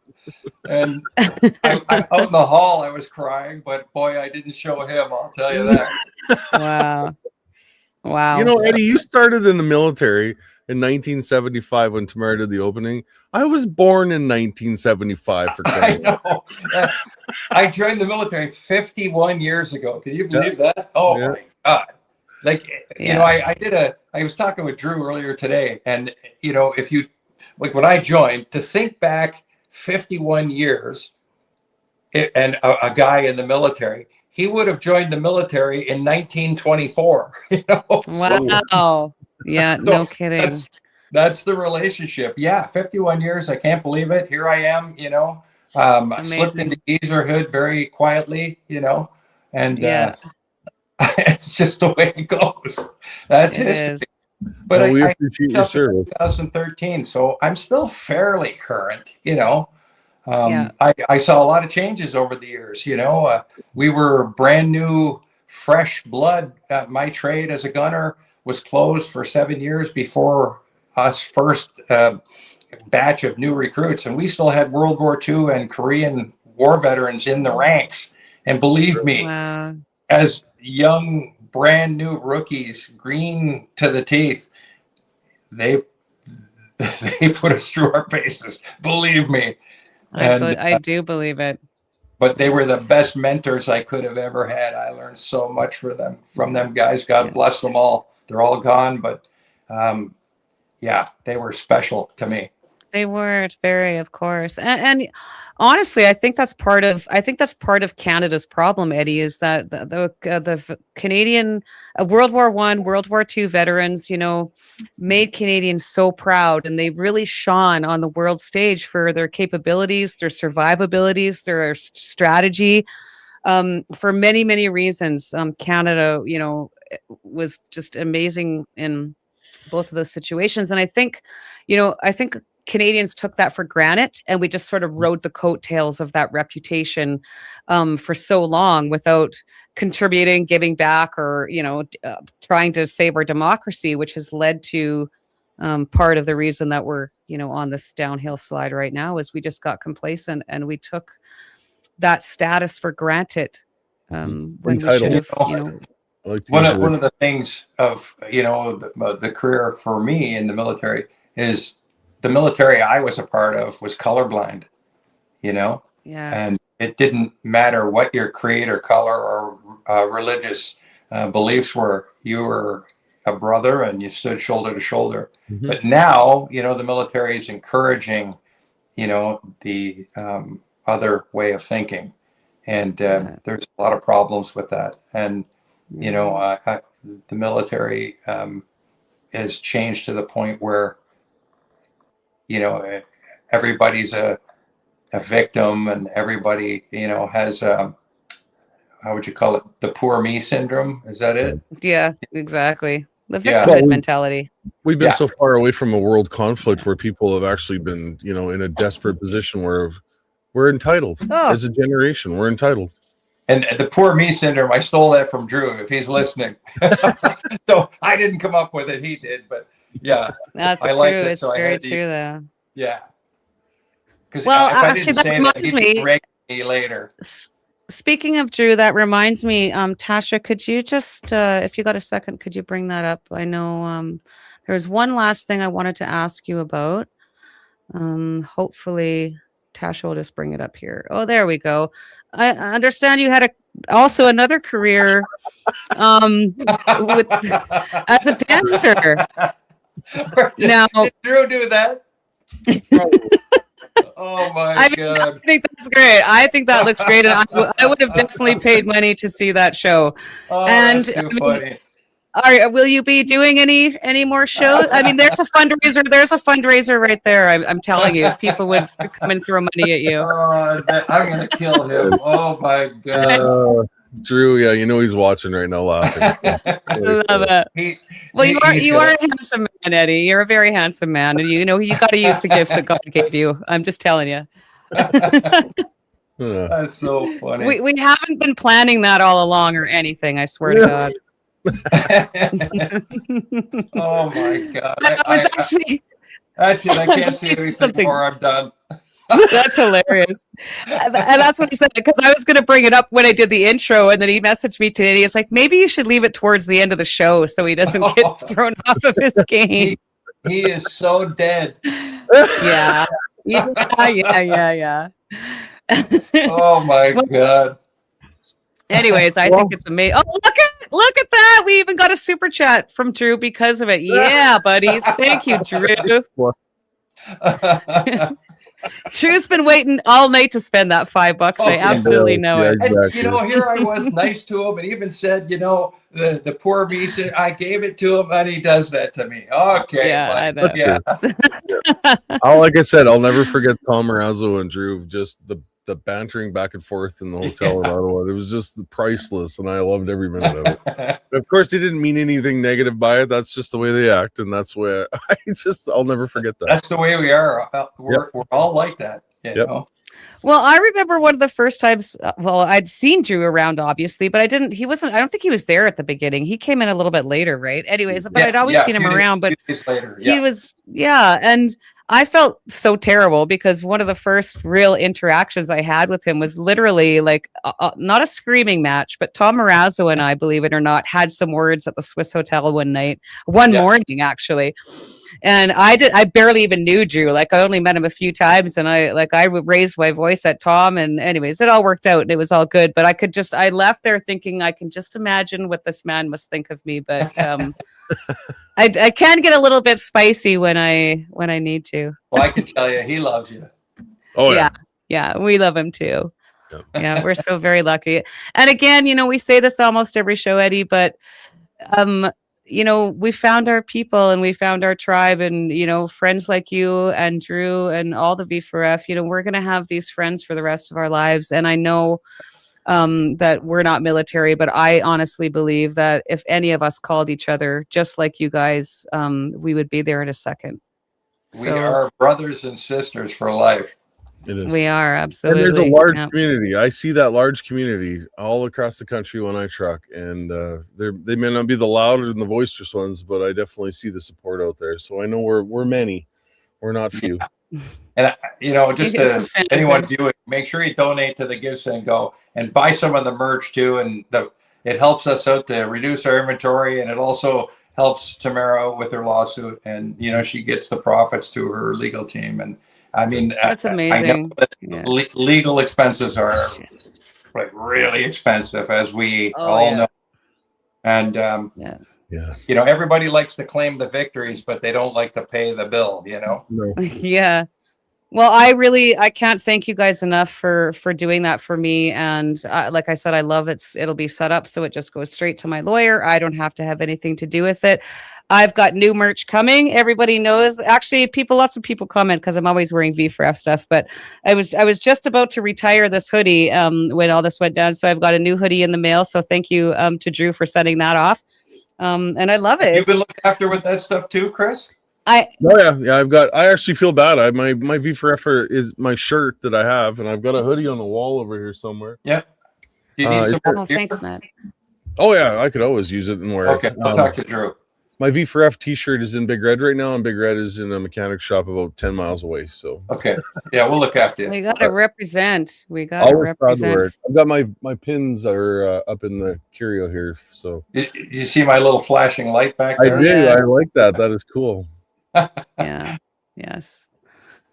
And I out in the hall, I was crying, but boy, I didn't show him, I'll tell you that. Wow. Wow. Eddie, you started in the military in 1975 when Tamara did the opening. I was born in 1975 for crying. I know. I joined the military 51 years ago. Can you believe that? Oh my God. Like, I was talking with Drew earlier today, and if you, like, when I joined, to think back 51 years, and a guy in the military, he would have joined the military in 1924. Wow. Yeah, no kidding. That's the relationship. Yeah, 51 years. I can't believe it. Here I am. I slipped into geezerhood very quietly. And it's just the way it goes. That's history. But Well, we I appreciate your up in service. 2013, so I'm still fairly current, you know. Yeah. I saw a lot of changes over the years, you know. We were brand new, fresh blood. My trade as a gunner was closed for 7 years before us first batch of new recruits, and we still had World War II and Korean War veterans in the ranks. And believe me, Wow. as young, brand new rookies, green to the teeth, they they put us through our paces. Believe me. And I do believe it. but they were the best mentors I could have ever had. I learned so much from them guys. God bless them all. They're all gone, but yeah, they were special to me. They weren't very, of course, and honestly, I think that's part of Canada's problem, Eddie, is that the Canadian World War I, World War II veterans, you know, made Canadians so proud, and they really shone on the world stage for their capabilities, their survivabilities, their strategy, for many, many reasons. Canada, you know, was just amazing in both of those situations, and I think Canadians took that for granted, and we just sort of rode the coattails of that reputation for so long without contributing, giving back, or trying to save our democracy, which has led to part of the reason that we're on this downhill slide right now. Is we just got complacent and we took that status for granted when we should have. One of the things of the career for me in the military is the military I was a part of was colorblind, and it didn't matter what your creed or color or religious beliefs were. You were a brother and you stood shoulder to shoulder. Mm-hmm. But now, the military is encouraging, the other way of thinking. And there's a lot of problems with that. And, the military has changed to the point where, everybody's a victim, and everybody, has how would you call it? The poor me syndrome. Is that it? Yeah, exactly. The victimhood mentality. We've been so far away from a world conflict where people have actually been, in a desperate position where we're entitled as a generation. We're entitled. And the poor me syndrome, I stole that from Drew, if he's listening. So I didn't come up with it. He did, but yeah. That's I true. liked it, it's so very true, though. Yeah. Because well, if I actually, didn't say that, he'd break me later. Speaking of Drew, that reminds me, Tasha, could you just, if you got a second, could you bring that up? I know there's one last thing I wanted to ask you about. Hopefully, Tasha will just bring it up here. Oh, there we go. I understand you had also another career as a dancer. Now, did Drew do that? Oh my God! I think that's great. I think that looks great, and I would have definitely paid money to see that show. Oh, and that's too funny. Will you be doing any more shows? I mean, there's a fundraiser. There's a fundraiser right there. I'm telling you, people would come and throw money at you. Oh, I'm gonna kill him. Oh my God. Drew, yeah, he's watching right now, laughing. I love it. You are a handsome man, Eddie. You're a very handsome man, and you got to use the gifts that God gave you. I'm just telling you. That's so funny. We haven't been planning that all along or anything. I swear to God. Oh my God! Actually, I can't say anything more. I'm done. That's hilarious. And that's what he said, because I was going to bring it up when I did the intro, and then he messaged me today. He's like, maybe you should leave it towards the end of the show so he doesn't get thrown off of his game. He is so dead. Yeah. Oh my God. Anyways, I think it's amazing. Oh, look at that. We even got a super chat from Drew because of it. Yeah, buddy. Thank you, Drew. Drew's been waiting all night to spend that $5. I absolutely know it. Exactly. And, here I was nice to him, and even said, the poor me, I gave it to him, and he does that to me. Okay. Yeah, but, yeah. Like I said, I'll never forget Tom Marazzo and Drew. Just the the bantering back and forth in the hotel in Ottawa. It was just priceless, and I loved every minute of it. Of course, they didn't mean anything negative by it. That's just the way they act, and that's where I'll never forget that. That's the way we are. We're all like that, you know? Well, I remember one of the first times, I'd seen Drew around, obviously, but I don't think he was there at the beginning. He came in a little bit later, right? Anyways, but I'd always seen him around, but later, he was, and I felt so terrible because one of the first real interactions I had with him was literally like not a screaming match, but Tom Marazzo and I, believe it or not, had some words at the Swiss Hotel one morning, actually. And I barely even knew Drew. Like, I only met him a few times, and I raised my voice at Tom, and anyways, it all worked out and it was all good. But I left there thinking, I can just imagine what this man must think of me. But I can get a little bit spicy when I need to. Well, I can tell you, he loves you. Oh yeah, we love him too. Yeah, we're so very lucky. And again, we say this almost every show, Eddie, but we found our people and we found our tribe, and friends like you and Drew and all the V4F. We're going to have these friends for the rest of our lives. And I know that we're not military, but I honestly believe that if any of us called each other just like you guys, we would be there in a second. We are brothers and sisters for life. It is. We are, absolutely. And there's a large community. I see that large community all across the country when I truck, and they may not be the loud and the boisterous ones, but I definitely see the support out there. So I know we're many. We're not few. And just to anyone viewing, make sure you donate to the Give Send Go and buy some of the merch too. And it helps us out to reduce our inventory, and it also helps Tamara out with her lawsuit. And she gets the profits to her legal team. And I mean, that's amazing. I know that legal expenses are like really expensive, as we all know. And everybody likes to claim the victories, but they don't like to pay the bill. No. Yeah. Well, I can't thank you guys enough for doing that for me. And like I said, I love it. It'll be set up so it just goes straight to my lawyer. I don't have to have anything to do with it. I've got new merch coming. Everybody knows. Actually, lots of people comment because I'm always wearing V4F stuff. But I was just about to retire this hoodie when all this went down. So I've got a new hoodie in the mail. So thank you to Drew for setting that off. And I love it. You've been looked after with that stuff too, Chris? I actually feel bad. My V4F is my shirt that I have, and I've got a hoodie on the wall over here somewhere. Yep. Do you need some more? Thanks, Matt. Oh yeah, I could always use it and wear it. Okay, I'll talk to Drew. My V4F t-shirt is in Big Red right now, and Big Red is in a mechanic shop about 10 miles away. So okay, yeah, we'll look after you. We got to represent. I've got my pins are up in the curio here. So did you see my little flashing light back there? I did. I like that. That is cool. Yeah. Yes.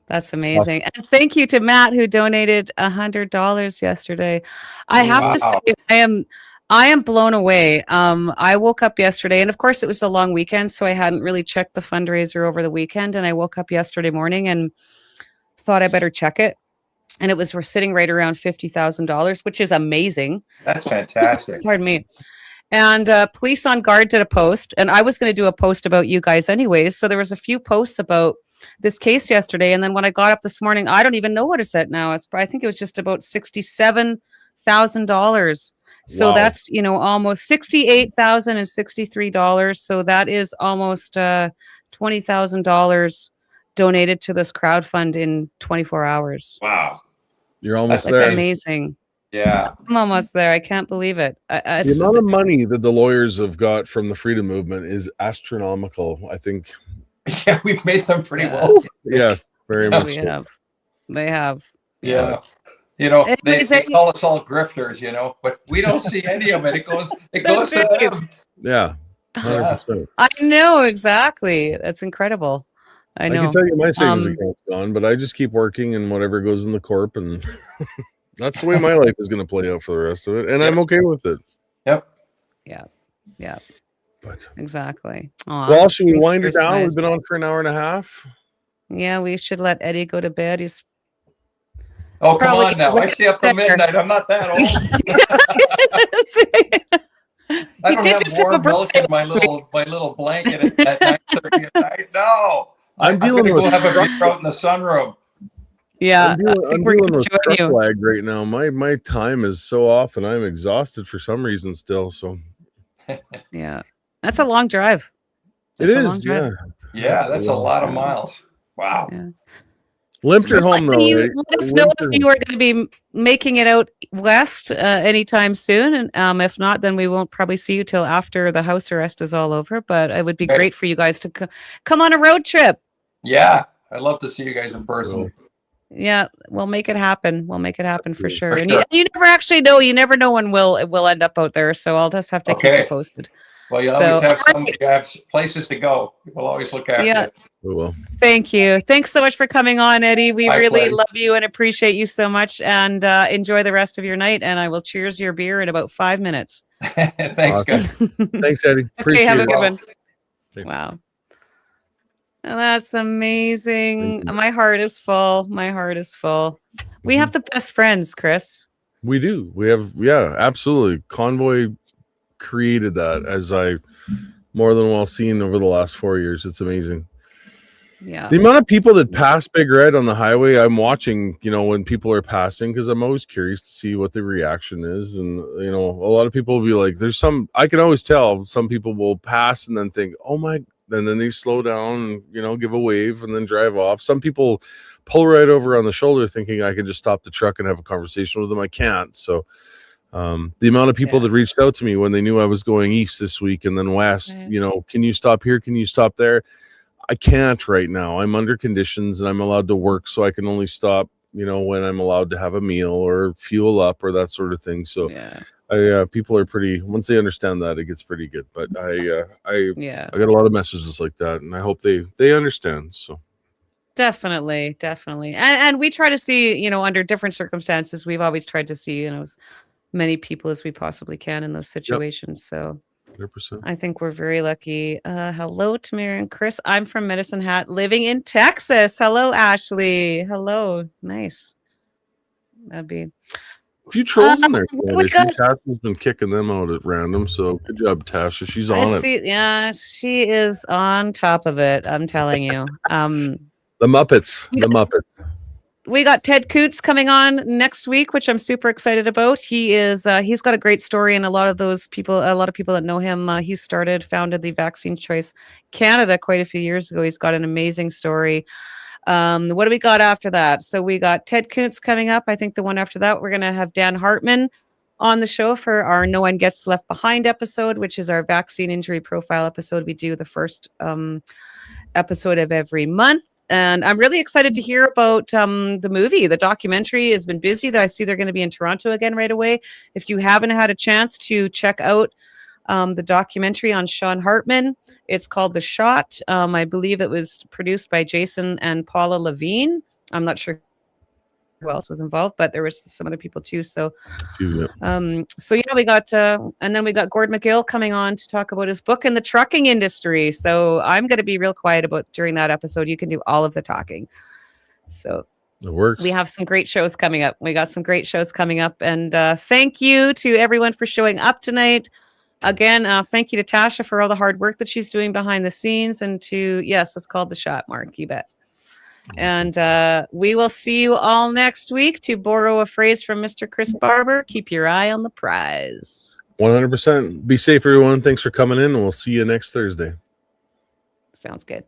That's amazing. And thank you to Matt, who donated $100 yesterday. I have to say, I am blown away. I woke up yesterday, and of course it was a long weekend, so I hadn't really checked the fundraiser over the weekend. And I woke up yesterday morning and thought I better check it. And we're sitting right around $50,000, which is amazing. That's fantastic. Pardon me. And Police on Guard did a post, and I was going to do a post about you guys anyways. So there was a few posts about this case yesterday. And then when I got up this morning, I don't even know what it's at now. I think it was just about $67,000. So that's, almost $68,063. So that is almost $20,000 donated to this crowdfund in 24 hours. Wow. You're almost there. Amazing. Yeah. I'm almost there. I can't believe it. The amount of money that the lawyers have got from the freedom movement is astronomical, I think. Yeah, we've made them pretty well. Yes, very much. They have. Yeah. They call us all grifters, but we don't see any of it. It goes to them. Yeah. 100%. I know, exactly. That's incredible. I know. I can tell you my savings account's gone, but I just keep working and whatever goes in the corp, and that's the way my life is going to play out for the rest of it. And I'm okay with it. Yep. Yeah. But exactly. Well, should we wind it down? We've been on for an hour and a half. Yeah, we should let Eddie go to bed. He's come on now. I stay up till midnight. I'm not that old. I don't have more milk in my little blanket at 9:30 at night. No. I'm going to go have a beer out in the sunroom. Yeah, I'm dealing, I think I'm we're dealing gonna with join truck you. lag right now. My time is so off, and I'm exhausted for some reason still. So Yeah, that's a long drive. it That's a long is, drive. yeah. Yeah, that's a lot of So, miles. Wow. yeah. Limped her Well, home though. you Eh? let us know Limped if her. you are going to be making it out west anytime soon, and if not, then we won't probably see you till after the house arrest is all over. But it would be Okay. great for you guys to come on a road trip. Yeah, I'd love to see you guys in person. Well, Yeah, we'll make it happen. We'll make it happen for sure. For And sure. you never actually know. You never know when will end up out there. So I'll just have to keep Okay. you posted. Well, you So, always have all right. you have places to go. We'll always look after Yeah. you. oh well. Thank you. Thanks so much for coming on, Eddie. We My really pleasure. love you and appreciate you so much. And enjoy the rest of your night. And I will cheers your beer in about 5 minutes. Thanks, Awesome. guys. Thanks, Eddie. Okay, Appreciate have a it. good one. Okay. Wow. And that's amazing. Thank you. My heart is full. My heart is full. We have the best friends, Chris. We do. We have, yeah, absolutely. Convoy created that, as I more than well seen over the last 4 years. It's amazing. Yeah. The amount of people that pass Big Red on the highway, I'm watching, when people are passing, because I'm always curious to see what the reaction is. And, a lot of people will be like, I can always tell some people will pass and then think, oh my, and then they slow down and, give a wave and then drive off. Some people pull right over on the shoulder thinking I can just stop the truck and have a conversation with them. I can't. So the amount of people that reached out to me when they knew I was going east this week and then west, can you stop here? Can you stop there? I can't right now. I'm under conditions and I'm allowed to work, so I can only stop, when I'm allowed to have a meal or fuel up or that sort of thing. So people are pretty, once they understand that, it gets pretty good. But I got a lot of messages like that, and I hope they understand. So Definitely. And we try to see, under different circumstances, we've always tried to see, as many people as we possibly can in those situations. So 100%. I think we're very lucky. Hello, Tamara and Chris. I'm from Medicine Hat, living in Texas. Hello, Ashley. Hello. Nice. That'd be a few trolls in there. we got- Tasha's been kicking them out at random. So good job, Tasha. She's on it. see, yeah, she is on top of it. I'm telling you. The Muppets. We got Ted Coots coming on next week, which I'm super excited about. He's got a great story, and a lot of people that know him, he founded the Vaccine Choice Canada quite a few years ago. He's got an amazing story. What do we got after that? So we got Ted Coots coming up. I think the one after that, we're going to have Dan Hartman on the show for our No One Gets Left Behind episode, which is our vaccine injury profile episode. We do the first episode of every month. And I'm really excited to hear about the movie. The documentary has been busy. I see they're going to be in Toronto again right away. If you haven't had a chance to check out the documentary on Sean Hartman, it's called The Shot. I believe it was produced by Jason and Paula Levine. I'm not sure who else was involved, but there was some other people too. So, we got, and then we got Gord McGill coming on to talk about his book in the trucking industry. So I'm going to be real quiet during that episode. You can do all of the talking. So it works. We have some great shows coming up. And thank you to everyone for showing up tonight. Again, thank you to Tasha for all the hard work that she's doing behind the scenes, and it's called The Shot, Mark, you bet. And we will see you all next week. To borrow a phrase from Mr. Chris Barber, keep your eye on the prize. 100%. Be safe, everyone. Thanks for coming in, and we'll see you next Thursday. Sounds good.